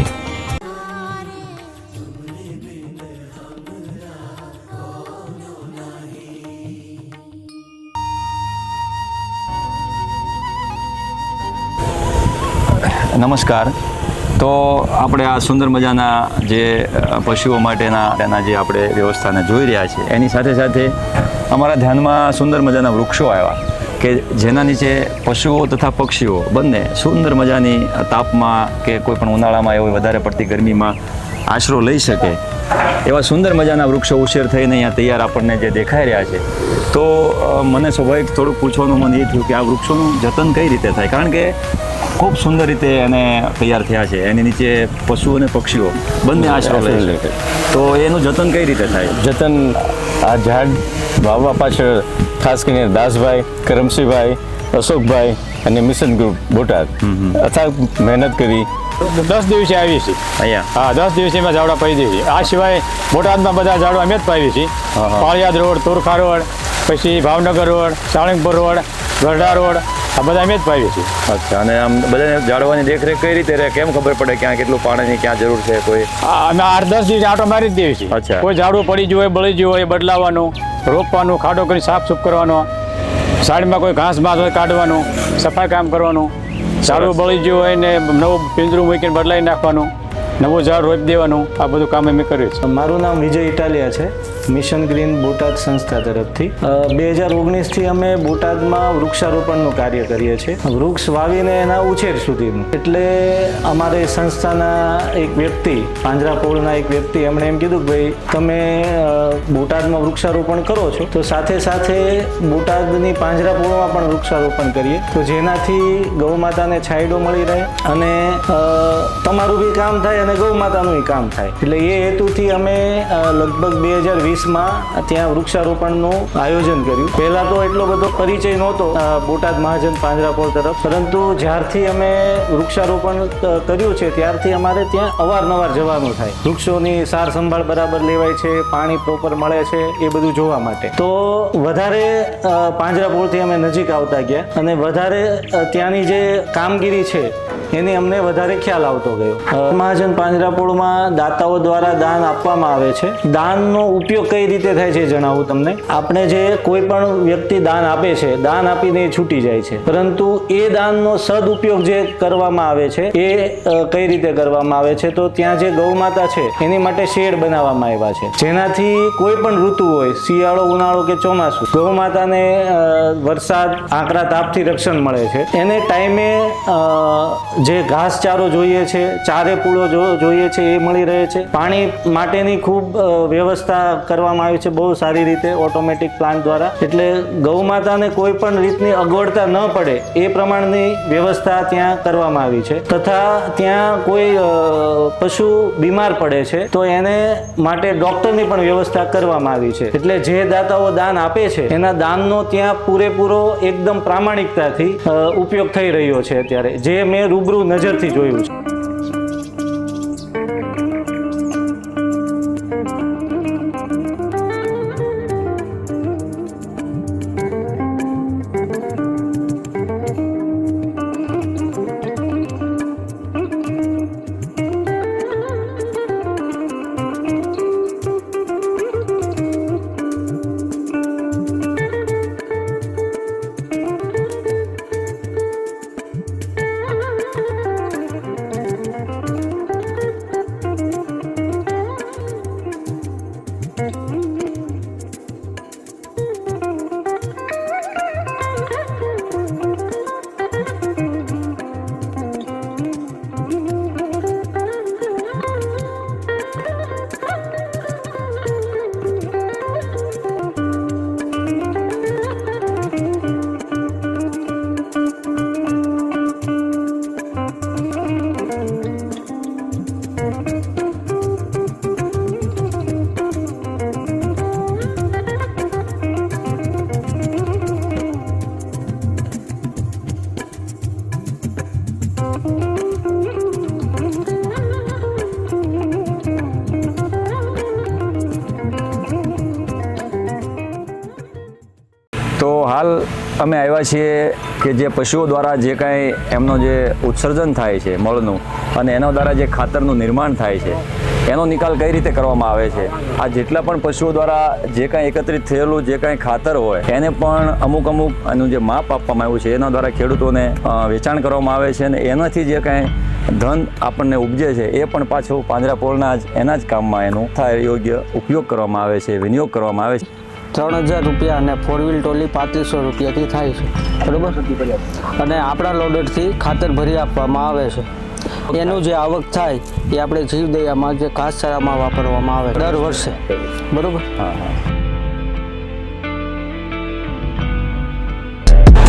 નમસ્કાર. તો આપણે આ સુંદર મજાના જે પશુઓ માટેના જે આપણે વ્યવસ્થાને જોઈ રહ્યા છીએ એની સાથે સાથે અમારા ધ્યાનમાં સુંદર મજાના વૃક્ષો આવ્યા કે જેના નીચે પશુઓ તથા પક્ષીઓ બંને સુંદર મજાની તાપમાં કે કોઈ પણ ઉનાળામાં એવી વધારે પડતી ગરમીમાં આશરો લઈ શકે એવા સુંદર મજાના વૃક્ષો ઉછેર થઈને અહીંયા તૈયાર આપણને જે દેખાઈ રહ્યા છે. તો મને સ્વાભાવિક થોડુંક પૂછવાનું મન એ થયું કે આ વૃક્ષોનું જતન કઈ રીતે થાય, કારણ કે ખૂબ સુંદર રીતે એને તૈયાર થયા છે, એની નીચે પશુ અને પક્ષીઓ બંને આશરો લે છે, તો એનું જતન કઈ રીતે થાય? જતન આ ઝાડ વાવવા પાછળ ખાસ કરીને દાસભાઈ, કરમસિંહભાઈ, અશોકભાઈ અને મિશન ગ્રુપ બોટાદ અથાગ મહેનત કરી 10 દિવસે આવી છે અહીંયા. હા, 10 દિવસે એમાં ઝાડવા પાઈ દઈએ. આ સિવાય બોટાદમાં બધા ઝાડવા અમે જ પાવી છીએ. પાળિયાદ રોડ, તોરખા રોડ, પછી ભાવનગર રોડ, સાળંગપુર રોડ, ગરડા રોડ, આ બધા અમે જ પાવીએ છીએ. અચ્છા, અને આમ બધાને ઝાડવાની દેખરેખ કઈ રીતે રહે, કેમ ખબર પડે ક્યાં કેટલું પાણીની ક્યાં જરૂર છે? કોઈ અમે 8-10 દિવસે આટો મારી જ દઈએ છીએ. અચ્છા. કોઈ ઝાડવું પડી ગયું હોય, બળી ગયું હોય, બદલાવાનું, રોપવાનું, ખાડો કરી સાફ સુફ કરવાનો, સાઈડમાં કોઈ ઘાસ બાસ હોય કાઢવાનું, સફાઈ કામ કરવાનું, ઝાડવું બળી ગયું હોય ને નવું પિંજરું મૂકીને બદલાવી નાખવાનું, નવું ઝાડ રોપી દેવાનું, આ બધું કામ અમે કરીએ છીએ. મારું નામ વિજય ઇટાલિયા છે, મિશન ગ્રીન બોટાદ સંસ્થા તરફથી 2019થી અમે બોટાદમાં વૃક્ષારોપણનું કાર્ય કરીએ છીએ, વૃક્ષ વાવીને એના ઉછેર સુધીનું. એટલે અમારે સંસ્થાના એક વ્યક્તિ, પાંજરાપોળના એક વ્યક્તિ, એમણે એમ કીધું કે ભાઈ તમે બોટાદમાં વૃક્ષારોપણ કરો છો તો સાથે સાથે બોટાદની પાંજરાપોળમાં પણ વૃક્ષારોપણ કરીએ, તો જેનાથી ગૌ માતાને છાંયડો મળી રહે અને તમારું બી કામ થાય અને ગૌ માતાનું કામ થાય. એટલે એ હેતુથી અમે લગભગ 2020માં ત્યાં વૃક્ષારોપણનું આયોજન કર્યું. પહેલા તો એટલો બધો પરિચય નહોતો બોટાદ મહાજન પાંજરાપોળ તરફ, પરંતુ જ્યારથી અમે વૃક્ષારોપણ કર્યું છે ત્યારથી અમારે ત્યાં અવારનવાર જવાનું થાય. વૃક્ષોની સાર સંભાળ બરાબર લેવાય છે, પાણી પ્રોપર મળે છે, એ બધું જોવા માટે. તો વધારે પાંજરાપોળથી અમે નજીક આવતા ગયા અને વધારે ત્યાંની જે કામગીરી છે એની અમને વધારે ખ્યાલ આવતો ગયો. મહાજન પાંજરાપોળમાં દાતાઓ દ્વારા દાન આપવામાં આવે છે. દાનનો ઉપયોગ કઈ રીતે થાય છે જણાવું તમને. આપણે જે કોઈ પણ વ્યક્તિ દાન આપે છે, દાન આપીને એ છૂટી જાય છે, પરંતુ એ દાનનો સદઉપયોગ જે કરવામાં આવે છે એ કઈ રીતે કરવામાં આવે છે, તો ત્યાં જે ગૌ માતા છે એની માટે શેડ બનાવવામાં આવ્યા છે, જેનાથી કોઈ પણ ઋતુ હોય, શિયાળો, ઉનાળો કે ચોમાસું, ગૌ માતાને વરસાદ, આકરા તાપથી રક્ષણ મળે છે. એને ટાઈમે જે ઘાસચારો જોઈએ છે, ચારે પૂળો જોઈએ છે એ મળી રહે છે. પાણી માટેની ખૂબ વ્યવસ્થા કરવામાં આવી છે બહુ સારી રીતે, ઓટોમેટિક પ્લાન્ટ દ્વારા. એટલે ગૌ માતાને કોઈ પણ રીતની અગવડતા ન પડે એ પ્રમાણની વ્યવસ્થા ત્યાં કરવામાં આવી છે. તથા ત્યાં કોઈ પશુ બીમાર પડે છે તો એને માટે ડોક્ટરની પણ વ્યવસ્થા કરવામાં આવી છે. એટલે જે દાતાઓ દાન આપે છે એના દાનનો ત્યાં પૂરેપૂરો એકદમ પ્રામાણિકતાથી ઉપયોગ થઈ રહ્યો છે અત્યારે, જે મેં રૂબરૂ નજરથી જોયું છે. તો હાલ અમે આવ્યા છીએ કે જે પશુઓ દ્વારા જે કાંઈ એમનો જે ઉત્સર્જન થાય છે મળનું, અને એના દ્વારા જે ખાતરનું નિર્માણ થાય છે એનો નિકાલ કઈ રીતે કરવામાં આવે છે. આ જેટલા પણ પશુઓ દ્વારા જે કાંઈ એકત્રિત થયેલું જે કાંઈ ખાતર હોય એને પણ અમુક એનું જે માપ આપવામાં આવ્યું છે એના દ્વારા ખેડૂતોને વેચાણ કરવામાં આવે છે, અને એનાથી જે કાંઈ ધન આપણને ઉપજે છે એ પણ પાછું પાંજરાપોળના જ એના જ કામમાં એનું થાય યોગ્ય ઉપયોગ કરવામાં આવે છે, વિનિયોગ કરવામાં આવે છે. 3000 રૂપિયા અને 4 વ્હીલ ટોલી 3500 રૂપિયાથી થાય છે, બરોબર. અને આપણા લોડરથી ખાતર ભરી આપવામાં આવે છે. એનું જે આવક થાય એ આપણે જીવદયામાં જે ઘાસચારામાં વાપરવામાં આવે દર વર્ષે, બરોબર.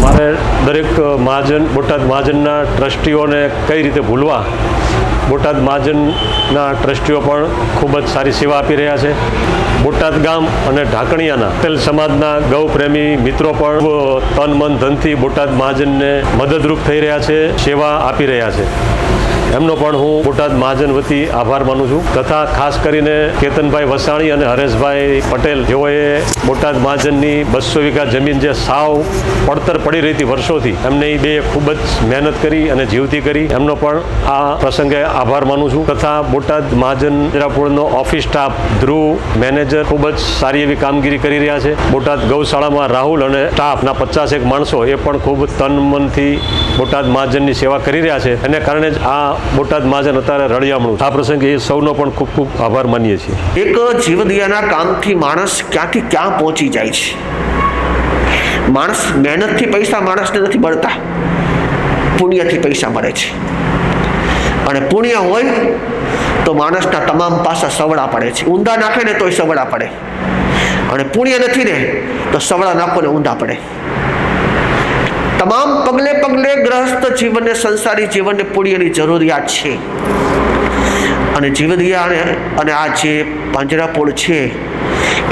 મારે દરેક મહાજન બોટાદ મહાજનના ટ્રસ્ટીઓને કઈ રીતે ભૂલવા, બોટાદ મહાજનના ટ્રસ્ટીઓ પણ ખૂબ જ સારી સેવા આપી રહ્યા છે. બોટાદ ગામ અને ઢાકણિયાના પટેલ સમાજના ગૌ પ્રેમી મિત્રો પણ તન મન ધનથી બોટાદ મહાજનને મદદરૂપ થઈ રહ્યા છે, સેવા આપી રહ્યા છે. એમનો પણ હું બોટાદ મહાજન વતી આભાર માનું છું. તથા ખાસ કરીને કેતનભાઈ વસાણી અને હરેશભાઈ પટેલ જેઓએ બોટાદ મહાજનની 200 વીઘા જમીન જે સાવ પડતર પડી રહી હતી વર્ષોથી, એમને બે ખૂબ જ મહેનત કરી અને જીવતી કરી. એમનો પણ આ પ્રસંગે આભાર માનું છું. તથા બોટાદ મહાજન પાંજરાપોળનો ઓફિસ સ્ટાફ, ધ્રુવ મેનેજર ખૂબ જ સારી એવી કામગીરી કરી રહ્યા છે. બોટાદ ગૌશાળામાં રાહુલ અને સ્ટાફના 50 માણસો એ પણ ખૂબ તન મનથી બોટાદ મહાજનની સેવા કરી રહ્યા છે. એને કારણે જ આ બોટાદ મહાજન અત્યારે રળિયામણું. આ પ્રસંગે એ સૌનો પણ ખૂબ ખૂબ આભાર માનીએ છીએ. એક જીવદયાના કામથી માણસ ક્યાંથી ક્યાં પહોંચી જાય છે. માણસ મહેનતથી પૈસા માણસને નથી મળતા, પુણ્યથી પૈસા મળે છે. અને પુણ્ય હોય તો માણસના તમામ પાસા સવડા પડે છે. ઊંધા નાખે ને તોય સવડા પડે, અને પુણ્ય નથી ને તો સવડા નાખો ને ઊંધા પડે. તમામ પગલે પગલે ગ્રહસ્થ જીવનને, સંસારી જીવનને પુણ્યની જરૂરિયાત છે. અને જીવદયા અને આ જે પાંજરાપોળ છે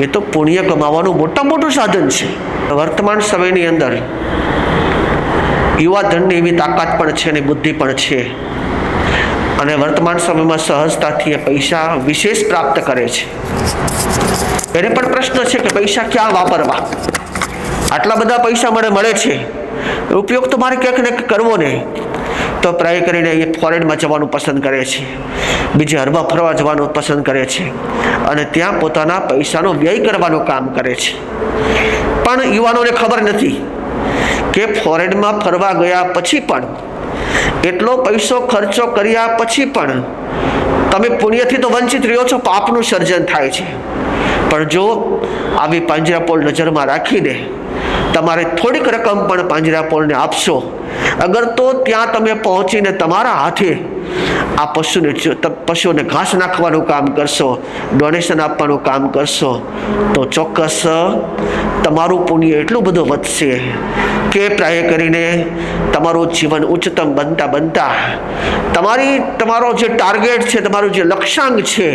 એ તો પુણ્ય કમાવાનું મોટું સાધન છે. વર્તમાન સમયની અંદર યુવા ધનની એવી તાકાત પણ છે અને બુદ્ધિ પણ છે. અને વર્તમાન સમયમાં સહજતાથી એ પૈસા વિશેષ પ્રાપ્ત કરે છે. એને પણ પ્રશ્ન છે કે પૈસા ક્યાં વાપરવા? આટલા બધા પૈસા મળે છે, ઉપયોગ તો મારે ક્યાંક ને કરવો ને. તો પ્રાય કરીને એ ફોરેનમાં જવાનું પસંદ કરે છે, બીજે હરવા ફરવા જવાનું પસંદ કરે છે, અને ત્યાં પોતાના પૈસાનો વ્યય કરવાનું કામ કરે છે. પણ યુવાનોને ખબર નથી કે ફોરેનમાં ફરવા ગયા પછી પણ, એટલો પૈસો ખર્ચો કર્યા પછી પણ તમે પુણ્યથી તો વંચિત રહ્યો છો, પાપનું સર્જન થાય છે. પણ જો આવી પાંજરાપોળ નજરમાં રાખીને તમારે થોડીક રકમ પણ પાંજરાપોળને આપશો, અગર તો ત્યાં તમે પહોંચીને તમારા હાથે આ પશુને ઘાસ નાખવાનું કામ કરશો, ડોનેશન આપવાનું કામ કરશો, તો ચોક્કસ તમારું પુણ્ય એટલું બધું વધશે કે પ્રાય કરીને તમારું જીવન ઉચ્ચતમ બનતા તમારો જે ટાર્ગેટ છે, તમારું જે લક્ષ્યાંક છે,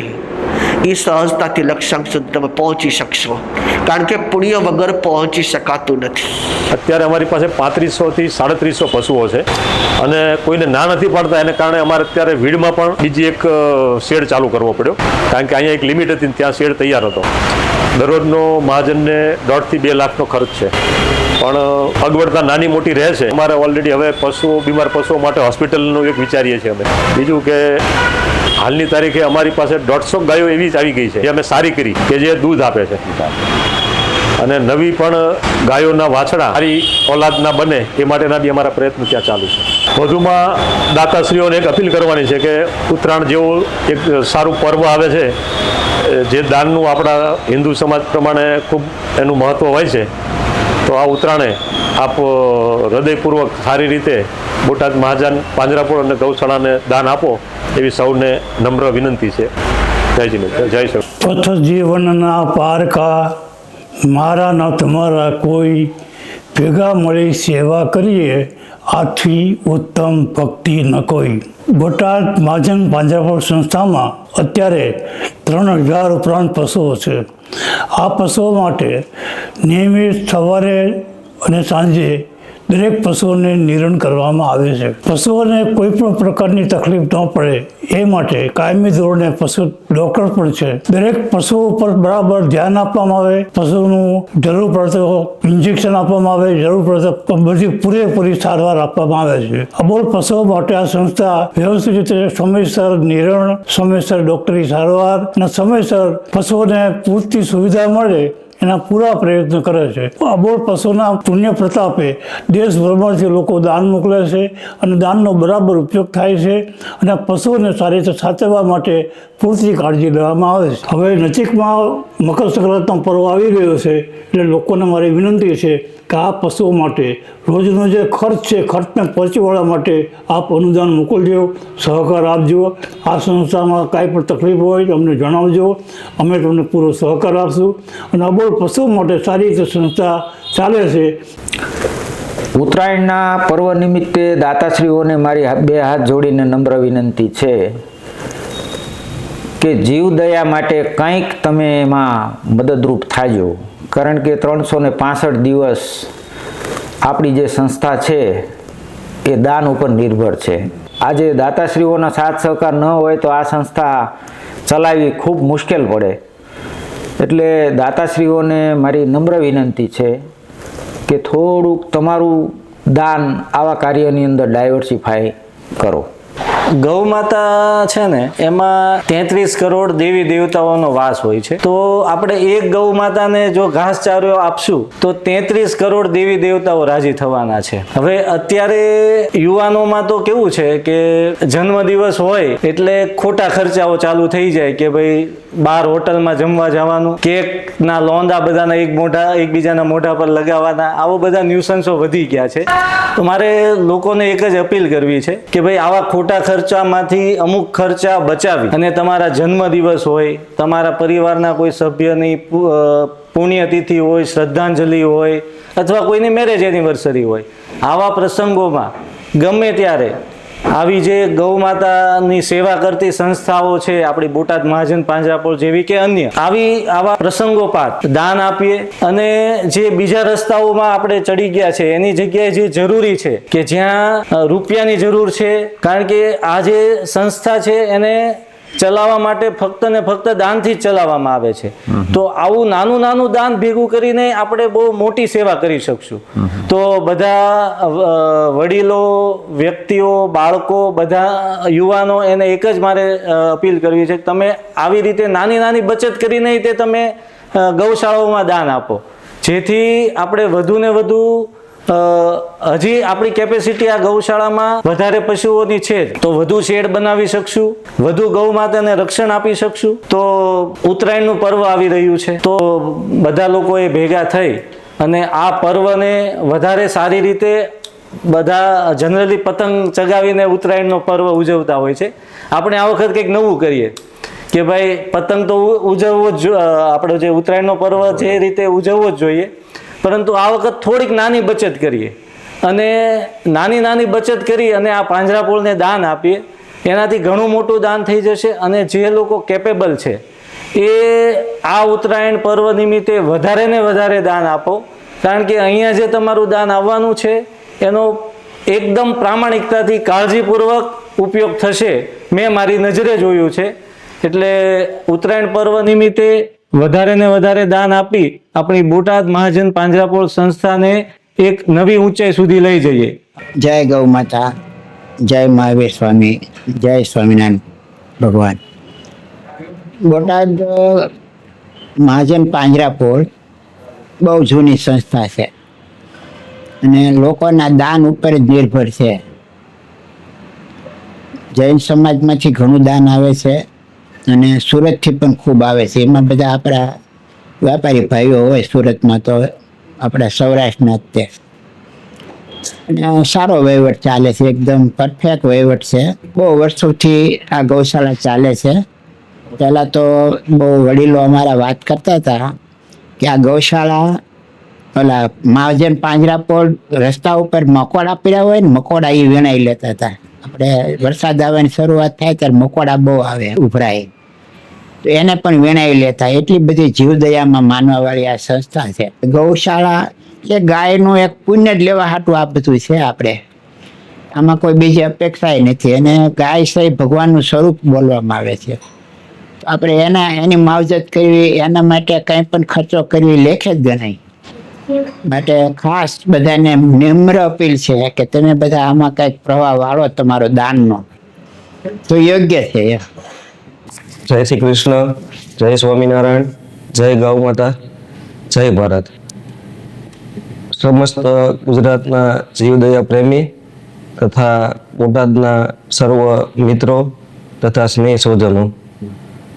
એ સહજતાથી લક્ષ્યાંક સુધી તમે પહોંચી શકશો. કારણ કે પુણ્ય વગર પહોંચી શકાતું નથી. અત્યારે અમારી પાસે 3500 થી 3700 પશુઓ છે, અને કોઈને ના નથી પાડતા. એને કારણે અમારે અત્યારે વીડમાં પણ બીજી એક શેડ ચાલુ કરવો પડ્યો, કારણ કે અહીંયા એક લિમિટ હતી, ત્યાં શેડ તૈયાર હતો. દરરોજનો મહાજનને 1.5 થી 2 લાખનો ખર્ચ છે, પણ અગવડતા નાની મોટી રહે છે. અમારે ઓલરેડી હવે બીમાર પશુઓ માટે હોસ્પિટલનું એક વિચારીએ છીએ અમે. બીજું કે હાલની તારીખે અમારી પાસે 150 ગાયો એવી જ આવી ગઈ છે જે અમે સારી કરી, કે જે દૂધ આપે છે. અને નવી પણ ગાયોના વાછડા સારી ઓલાદના બને એ માટેના બી અમારા પ્રયત્નો ત્યાં ચાલુ છે. વધુમાં દાતાશ્રીઓને એક અપીલ કરવાની છે કે ઉત્તરાયણ જેવું એક સારું પર્વ આવે છે, જે દાનનું આપણા હિન્દુ સમાજ પ્રમાણે ખૂબ એનું મહત્ત્વ હોય છે. તો આ ઉત્તરાયણે આપ હૃદયપૂર્વક સારી રીતે બોટાદ મહાજન પાંજરાપોળ અને ગૌશાળાને દાન આપો, એવી સૌને નમ્ર વિનંતી છે. જય જીનેન્દ્ર, જય શ્રી પથ જીવનના પારકા, મારા ન તમારા કોઈ, ભેગા મળી સેવા કરીએ, આથી ઉત્તમ ભક્તિ ન કોઈ. બોટાદ મહાજન પાંજરાપોળ સંસ્થામાં અત્યારે 3000 ઉપરાંત પશુઓ છે. આ પશુઓ માટે નિયમિત સવારે અને સાંજે દરેક પશુઓને નિરણ કરવામાં આવે છે. પશુઓને કોઈ પણ પ્રકારની તકલીફ ન પડે એ માટે કાયમી ધોરણે પશુ ડૉક્ટર પણ છે. દરેક પશુઓ ઉપર બરાબર ધ્યાન આપવામાં આવે, પશુનું જરૂર પડતો ઇન્જેક્શન આપવામાં આવે, જરૂર પડતો બધી પૂરેપૂરી સારવાર આપવામાં આવે છે. અબોલ પશુઓ માટે આ સંસ્થા વ્યવસ્થિત રીતે સમયસર નિરણ, સમયસર ડૉક્ટરી સારવાર અને સમયસર પશુઓને પૂરતી સુવિધા મળે એના પૂરા પ્રયત્ન કરે છે. અબોલ પશુના પુણ્ય પ્રતાપે દેશભરમાંથી લોકો દાન મોકલે છે અને દાનનો બરાબર ઉપયોગ થાય છે અને પશુઓને સારી રીતે સાચવવા માટે પૂરતી કાળજી લેવામાં આવે છે. હવે નજીકમાં મકર સંક્રાંતનો પર્વ આવી રહ્યો છે એટલે લોકોને મારી વિનંતી છે કે આ પશુઓ માટે રોજનો જે ખર્ચ છે ખર્ચને પહોંચી વળવા માટે આપ અનુદાન મોકલજો, સહકાર આપજો. આ સંસ્થામાં કાંઈ પણ તકલીફ હોય તો અમને જણાવજો, અમે તમને પૂરો સહકાર આપશું અને અબોલ પશુઓ માટે સારી રીતે સંસ્થા ચાલે છે. ઉત્તરાયણના પર્વ નિમિત્તે દાતાશ્રીઓને મારી બે હાથ જોડીને નમ્ર વિનંતી છે કે જીવદયા માટે કંઈક તમે એમાં મદદરૂપ થાજો, કારણ કે 365 દિવસ આપણી જે સંસ્થા છે એ દાન ઉપર નિર્ભર છે. આજે દાતાશ્રીઓના સાથ સહકાર ન હોય તો આ સંસ્થા ચલાવવી ખૂબ મુશ્કેલ પડે. એટલે દાતાશ્રીઓને મારી નમ્ર વિનંતી છે કે થોડુંક તમારું દાન આવા કાર્યની અંદર ડાયવર્સિફાય કરો. ગૌ માતા છે ને એમાં 33 કરોડ દેવી દેવતાઓનો વાસ હોય છે. તો આપણે એક ગૌ માતાને જો ઘાસચારો આપશું તો 33 કરોડ દેવી દેવતાઓ રાજી થવાના છે. હવે અત્યારે યુવાનોમાં તો કેવું છે કે જન્મદિવસ હોય એટલે ખોટા ખર્ચાઓ ચાલુ થઈ જાય કે ભાઈ બહાર હોટલમાં જમવા જવાનું, કેકના લોંદા બધાના એકબીજાના મોઢા પર લગાવવાના, આવો બધા ન્યુસન્સો વધી ગયા છે. તો મારે લોકોને એક જ અપીલ કરવી છે કે ભાઈ આવા ખોટા ખર્ચામાંથી અમુક ખર્ચા બચાવી અને તમારા જન્મદિવસ હોય, તમારા પરિવારના કોઈ સભ્યની પુણ્યતિથિ હોય, શ્રદ્ધાંજલિ હોય અથવા કોઈની મેરેજ એનિવર્સરી હોય, આવા પ્રસંગોમાં ગમે ત્યારે આવી જે ગૌ માતાની સેવા કરતી સંસ્થાઓ છે આપણી બોટાદ મહાજન પાંજરાપોળ જેવી કે અન્ય આવા પ્રસંગોપાત દાન આપીએ અને જે બીજા રસ્તાઓમાં આપણે ચડી ગયા છે એની જગ્યાએ જે જરૂરી છે કે જ્યાં રૂપિયાની જરૂર છે, કારણ કે આ જે સંસ્થા છે એને ચલાવવા માટે ફક્ત ને ફક્ત દાનથી જ ચલાવવામાં આવે છે. તો આવું નાનું દાન ભેગું કરીને આપણે બહુ મોટી સેવા કરી શકશું. તો બધા વડીલો, વ્યક્તિઓ, બાળકો, બધા યુવાનો એને એક જ મારે અપીલ કરવી છે કે તમે આવી રીતે નાની બચત કરીને તે તમે ગૌશાળાઓમાં દાન આપો, જેથી આપણે વધુ ને વધુ હજી આપણી કેપેસિટી આ ગૌશાળામાં વધારે પશુઓની છે તો વધુ શેડ બનાવી શકશું, વધુ ગૌ માતાને રક્ષણ આપી શકશું. તો ઉત્તરાયણનું પર્વ આવી રહ્યું છે તો બધા લોકોએ ભેગા થઈ અને આ પર્વને વધારે સારી રીતે બધા જનરલી પતંગ ચગાવીને ઉત્તરાયણનો પર્વ ઉજવતા હોય છે. આપણે આ વખત કંઈક નવું કરીએ કે ભાઈ પતંગ તો ઉજવવો જ, આપણો જે ઉત્તરાયણનો પર્વ જે રીતે ઉજવવો જ જોઈએ, પરંતુ આ વખત થોડીક નાની બચત કરીએ અને નાની બચત કરી અને આ પાંજરાપોળને દાન આપીએ. એનાથી ઘણું મોટું દાન થઈ જશે અને જે લોકો કેપેબલ છે એ આ ઉત્તરાયણ પર્વ નિમિત્તે વધારે ને વધારે દાન આપો, કારણ કે અહીંયા જે તમારું દાન આવવાનું છે એનો એકદમ પ્રામાણિકતાથી કાળજીપૂર્વક ઉપયોગ થશે. મેં મારી નજરે જોયું છે. એટલે ઉત્તરાયણ પર્વ નિમિત્તે વધારે ને વધારે દાન આપી આપણી બોટાદ મહાજન પાંજરાપોળ સંસ્થાને એક નવી ઊંચાઈ સુધી લઈ જઈએ. જય ગૌ માતા, જય મહાવીર સ્વામી, જય સ્વામિનારાયણ ભગવાન. બોટાદ મહાજન પાંજરાપોળ બહુ જૂની સંસ્થા છે અને લોકોના દાન ઉપર જ નિર્ભર છે. જૈન સમાજમાંથી ઘણું દાન આવે છે અને સુરતથી પણ ખૂબ આવે છે. એમાં બધા આપણા વેપારી ભાઈઓ હોય સુરતમાં, તો આપણા સૌરાષ્ટ્રના જ તે. અને સારો વહીવટ ચાલે છે, એકદમ પરફેક્ટ વહીવટ છે. બહુ વર્ષોથી આ ગૌશાળા ચાલે છે. પહેલાં તો બહુ વડીલો અમારા વાત કરતા હતા કે આ ગૌશાળા ઓલા મહાજન પાંજરાપોળ રસ્તા ઉપર મકોડા પીડ્યા હોય ને, મકોડા એ વીણાઈ લેતા હતા. આપણે વરસાદ આવવાની શરૂઆત થાય ત્યારે મકોડા બહુ આવે ઉભરાય, તો એને પણ વીણાઈ લેતા. એટલી બધી જીવદયામાં માનવાવાળી આ સંસ્થા છે. ગૌશાળા એ ગાયનું એક પુણ્ય જ લેવા હાટું આ બધું છે. આપણે આમાં કોઈ બીજી અપેક્ષા નથી. અને ગાય છે ભગવાનનું સ્વરૂપ બોલવામાં આવે છે. આપણે એની માવજત કરવી, એના માટે કંઈ પણ ખર્ચો કરવી લેખે જ ગણાય. માટે ખાસ બધાને નિમ્ર અપીલ છે કે તમે બધા આમાં કંઈક પ્રવાહ વાળો તમારો દાનનો, તો યોગ્ય છે. જય શ્રી કૃષ્ણ, જય સ્વામિનારાયણ, જય ગૌ માતા. જય ભારત. સમસ્ત ગુજરાતના જીવદયા પ્રેમી તથા બોટાદના સર્વ મિત્રો તથા સ્નેહ સ્વજનો,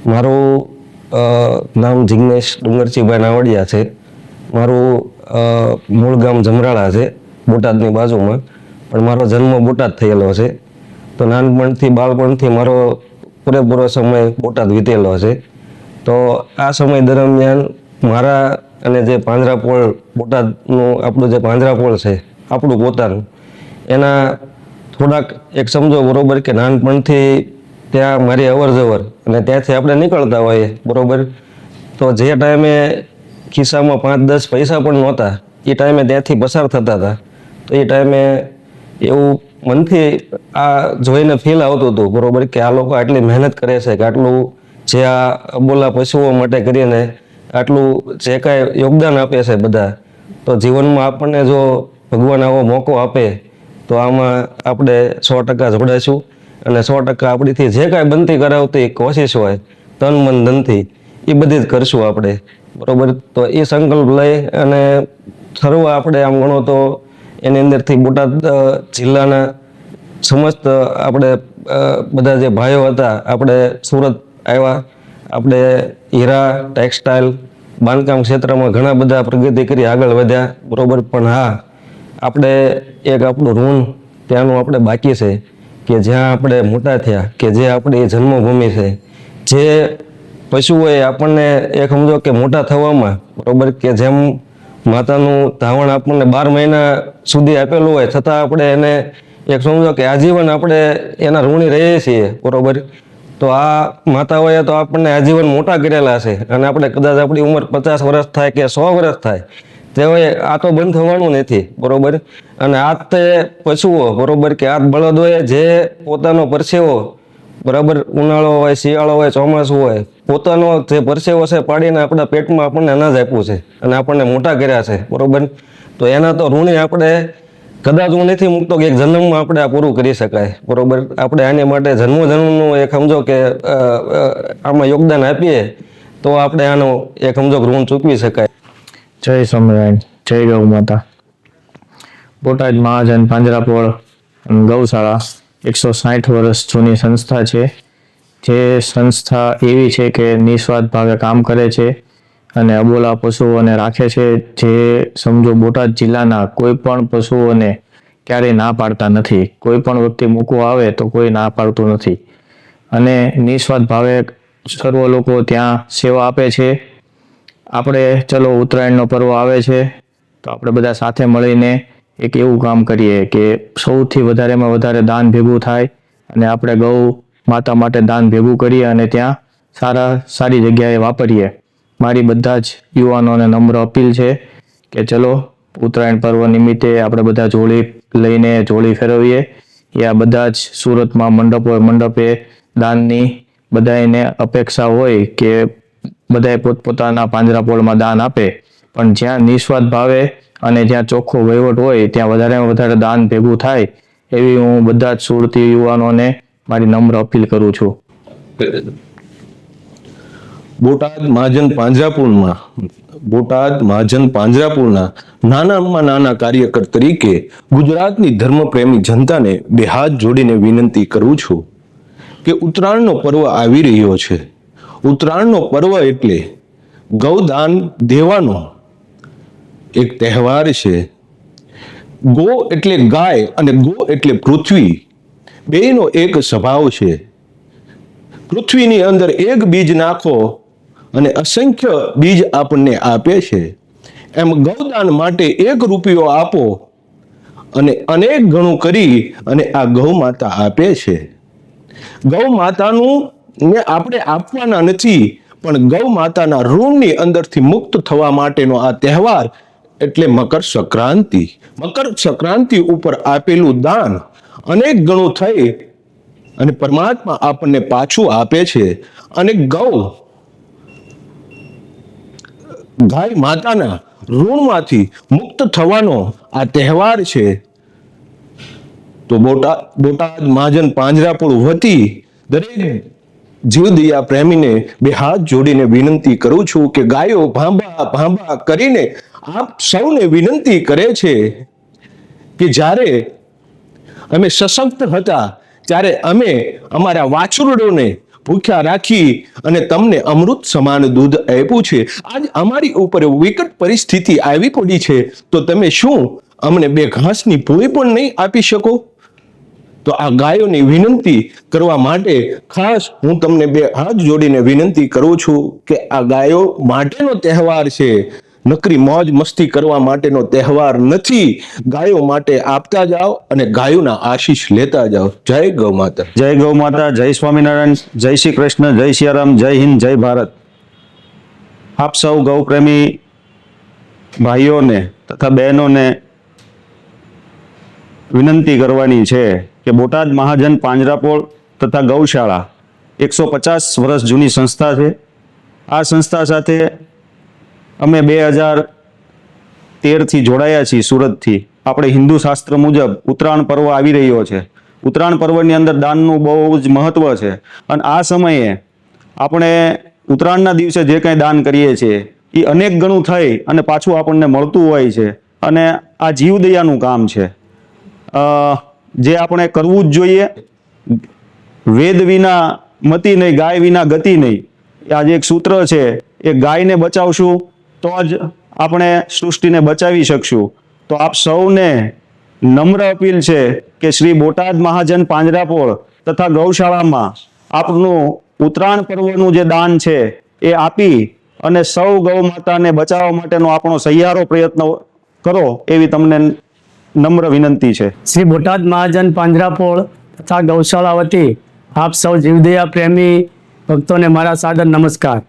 મારું નામ જિગ્નેશ ડુંગરજીભાઈ નાવડિયા છે. મારું મૂળ ગામ જમરાળા છે, બોટાદની બાજુમાં, પણ મારો જન્મ બોટાદ થયેલો છે. તો નાનપણથી બાળપણથી મારો પૂરેપૂરો સમય બોટાદ વીતેલો છે. તો આ સમય દરમિયાન મારા અને જે પાંજરાપોળ બોટાદનું આપણું જે પાંજરાપોળ છે આપણું પોતાનું, એના થોડાક એક સમજો બરોબર કે નાનપણથી ત્યાં મારી અવર જવર અને ત્યાંથી આપણે નીકળતા હોઈએ બરોબર. તો જે ટાઈમે ખિસ્સામાં 5-10 પૈસા પણ નહોતા એ ટાઈમે ત્યાંથી પસાર થતા હતા. તો એ ટાઈમે એવું મનથી આ જોઈને ફીલ આવતું હતું બરોબર કે આ લોકો આટલી મહેનત કરે છે, કે આટલું જે આ અબોલા પશુઓ માટે કરીને આટલું જે કાંઈ યોગદાન આપે છે બધા, તો જીવનમાં આપણને જો ભગવાન આવો મોકો આપે તો આમાં આપણે 100% જોડાઈશું અને 100% આપણીથી જે કાંઈ બનતી કરાવતી કોશિશ હોય તન મન ધનથી એ બધી જ કરશું આપણે બરોબર. તો એ સંકલ્પ લઈ અને સર્વ આપણે આમ ગણો તો એની અંદરથી બોટાદ જિલ્લાના સમસ્ત આપણે બધા જે ભાઈઓ હતા, આપણે સુરત આવ્યા, આપણે હીરા, ટેક્સટાઇલ, બાંધકામ ક્ષેત્રમાં ઘણા બધા પ્રગતિ કરી આગળ વધ્યા બરોબર. પણ હા, આપણે એક આપણું ઋણ ત્યાંનું આપણે બાકી છે કે જ્યાં આપણે મોટા થયા, કે જે આપણી જન્મભૂમિ છે, જે પશુઓએ આપણને એક સમજો કે મોટા થવામાં બરોબર કે જેમ માતાનું ધાવણ આપણને 12 મહિના સુધી આપેલું હોય છતાં આપણે એને એક સમજો કે આજીવન આપણે એના ઋણી રહીએ છીએ બરોબર. તો આ માતાઓએ તો આપણને આજીવન મોટા કરેલા છે અને આપણે કદાચ આપણી ઉંમર 50 વર્ષ થાય કે 100 વર્ષ થાય તેઓએ આ તો બંધ થવાનું નથી બરોબર. અને આ તે પશુઓ બરોબર કે આ બળદોએ જે પોતાનો પરસેવો બરાબર, ઉનાળો હોય, શિયાળો હોય, ચોમાસું હોય, પોતાનો જે પરસેવો છે પાડીને આપણા પેટમાં આપણને અનાજ આપ્યું છે અને આપણને મોટા કર્યા છે બરોબર. તો એના તો ઋણી આપણે કદાચ હું નથી મૂકતો કે એક જન્મમાં આપણે આ પૂરું કરી શકાય બરોબર. આપણે આની માટે જન્મનું એક સમજો કે આમાં યોગદાન આપીએ તો આપણે આનો એક સમજો ઋણ ચૂકવી શકાય. જય સ્વામિનારાયણ, જય ગૌ માતા. બોટાદ મહાજન પાંજરાપોળ ગૌશાળા 160 વર્ષ જૂની સંસ્થા છે. જે સંસ્થા એવી છે કે નિસ્વાર્થ ભાવે કામ કરે છે અને અબોલા પશુઓને રાખે છે. જે સમજો બોટાદ જિલ્લાના કોઈ પણ પશુઓને ક્યારેય ના પાડતા નથી. કોઈ પણ વ્યક્તિ મૂકવા આવે તો કોઈ ના પાડતું નથી અને નિસ્વાર્થ ભાવે સર્વ લોકો ત્યાં સેવા આપે છે. આપણે ચલો ઉત્તરાયણનો પર્વ આવે છે તો આપણે બધા સાથે મળીને એક એવું કામ કરીએ કે સૌથી વધારેમાં વધારે દાન ભેગું થાય અને આપણે ગૌ માતા માટે દાન ભેગું કરીએ અને ત્યાં સારી જગ્યાએ વાપરીએ. મારી બધા જ યુવાનોને નમ્ર અપીલ છે કે ચલો ઉત્તરાયણ પર્વ નિમિત્તે આપણે બધા જોડી લઈને જોડી ફેરવીએ. આ બધા જ સુરતમાં મંડપે દાનની બધાને અપેક્ષા હોય કે બધાએ પોતપોતાના પાંજરાપોળમાં દાન આપે, પણ જ્યાં નિસ્વાર્થ ભાવે અને જ્યાં ચોખ્ખો વહીવટ હોય ત્યાં વધારેમાં વધારે દાન ભેગું થાય એવી હું બધા જ સુરતી યુવાનોને મારી નમ્ર અપીલ કરું છું. બોટાદ મહાજન પાંજરાપોળના નાનામાં નાના કાર્યકર તરીકે ગુજરાતની ધર્મપ્રેમી જનતાને બે હાથ જોડીને વિનંતી કરું છું કે ઉત્તરાયણનો પર્વ આવી રહ્યો છે. ઉત્તરાયણનો પર્વ એટલે ગૌદાન દેવાનો એક તહેવાર છે. ગો એટલે ગાય અને ગો એટલે પૃથ્વી, બેનો એક સ્વભાવ છે. પૃથ્વીની અંદર એક બીજ નાખો અને અસંખ્ય બીજ આપણને આપે છે. એમ ગૌદાન માટે 1 રૂપિયો આપો અને અનેક ગણું કરી અને આ ગૌ માતા આપે છે. ગૌ માતાનું ને આપણે આપવાના નથી, પણ ગૌ માતાના ઋણની અંદરથી મુક્ત થવા માટેનો આ તહેવાર એટલે મકર સંક્રાંતિ. મકર સંક્રાંતિ ઉપર આપેલું દાન અનેક ગણું થઈ અને પરમાત્મા આપણને પાછું આપે છે. અને ગાય માતાના ઋણમાંથી મુક્ત થવાનો આ તહેવાર છે. તો બોટાદ મહાજન પાંજરાપોળ વતી દરેક જીવદયા પ્રેમીને બે હાથ જોડીને વિનંતી કરું છું કે ગાયો ભાંભા ભાંભા કરીને આપ સૌને વિનંતી કરે છે કે જ્યારે અમે સશક્ત હતા ત્યારે અમે અમારા વાછરડોને ભૂખ્યા રાખી અને તમને અમૃત સમાન દૂધ આપ્યું છે. આજ અમારી ઉપર વિકટ પરિસ્થિતિ આવી પડી છે તો તમે શું અમને બે ઘાસની ભૂઈ પણ નહીં આપી શકો? તો આ ગાયોની વિનંતી કરવા માટે ખાસ હું તમને બે હાથ જોડીને વિનંતી કરું છું કે આ ગાયો માટેનો તહેવાર છે, નકરી મોજ મસ્તી કરવા માટેનો તહેવાર નથી. ગાયો માટે આપતા જાઓ અને ગાયોના આશીષ લેતા જાઓ. જય ગૌ માતા. જય ગૌ માતા, જય સ્વામિનારાયણ, જય શ્રી કૃષ્ણ, જય સિયારામ, જય હિન્દ, જય ભારત. આપ સૌ ગૌ પ્રેમી ભાઈઓને તથા બહેનોને વિનંતી કરવાની છે કે બોટાદ મહાજન પાંજરાપોળ તથા ગૌશાળા 150 વર્ષ જૂની સંસ્થા છે. આ સંસ્થા સાથે અમે 2013થી જોડાયા છીએ સુરતથી. આપણે હિન્દુ શાસ્ત્ર મુજબ ઉત્તરાયણ પર્વ આવી રહ્યો છે. ઉત્તરાયણ પર્વની અંદર દાનનું બહુ જ મહત્વ છે અને આ સમયે આપણે ઉત્તરાયણના દિવસે જે કંઈ દાન કરીએ છીએ એ અનેક ગણું થઈ અને પાછું આપણને મળતું હોય છે અને આ જીવદયાનું કામ છે જે આપણે કરવું જ જોઈએ. વેદ વિના મતિ નહીં, ગાય વિના ગતિ નહીં. આ જે એક સૂત્ર છે એ ગાયને બચાવશું તો જ આપણે સૃષ્ટિને બચાવી શકશું. તો આપ સૌને નમ્ર અપીલ છે કે શ્રી બોટાદ મહાજન પાંજરાપોળ તથા ગૌશાળામાં આપનું ઉત્તરાયણ પર્વનું જે દાન છે એ આપી અને સૌ ગૌ માતાને બચાવવા માટેનો આપણો સહિયારો પ્રયત્ન કરો એવી તમને નમ્ર વિનંતી છે. શ્રી બોટાદ મહાજન પાંજરાપોળ તથા ગૌશાળા વતી આપ સૌ જીવદયા પ્રેમી ભક્તોને મારા સાદર નમસ્કાર.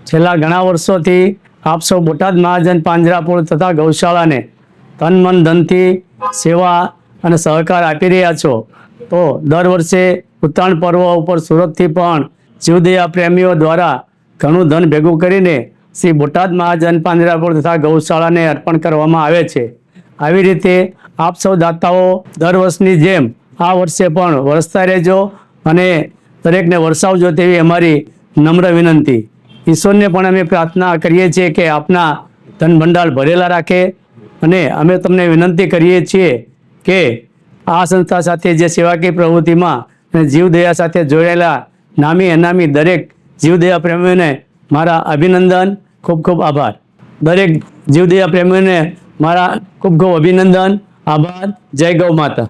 છેલ્લા ઘણા વર્ષોથી આપ સૌ બોટાદ મહાજન પાંજરાપોળ તથા ગૌશાળાને તન મન ધનથી સેવા અને સહકાર આપી રહ્યા છો. તો દર વર્ષે ઉત્તરાયણ પર્વ ઉપર સુરતથી પણ જીવદયા પ્રેમીઓ દ્વારા ઘણું ધન ભેગું કરીને શ્રી બોટાદ મહાજન પાંજરાપોળ તથા ગૌશાળાને અર્પણ કરવામાં આવે છે. આવી રીતે આપ સૌ દાતાઓ દર વર્ષની જેમ આ વર્ષે પણ વરસતા રહેજો અને દરેકને વરસાવજો તેવી અમારી નમ્ર વિનંતી. ઈશ્વરને પણ અમે પ્રાર્થના કરીએ છીએ કે આપના ધન ભંડાર ભરેલા રાખે અને અમે તમને વિનંતી કરીએ છીએ કે આ સંસ્થા સાથે જે સેવાકીય પ્રવૃત્તિમાં અને જીવદયા સાથે જોડાયેલા નામી અનામી દરેક જીવદયા પ્રેમીઓને મારા અભિનંદન, ખૂબ ખૂબ આભાર. દરેક જીવદયા પ્રેમીઓને મારા ખૂબ ખૂબ અભિનંદન, આભાર. જય ગૌ માતા.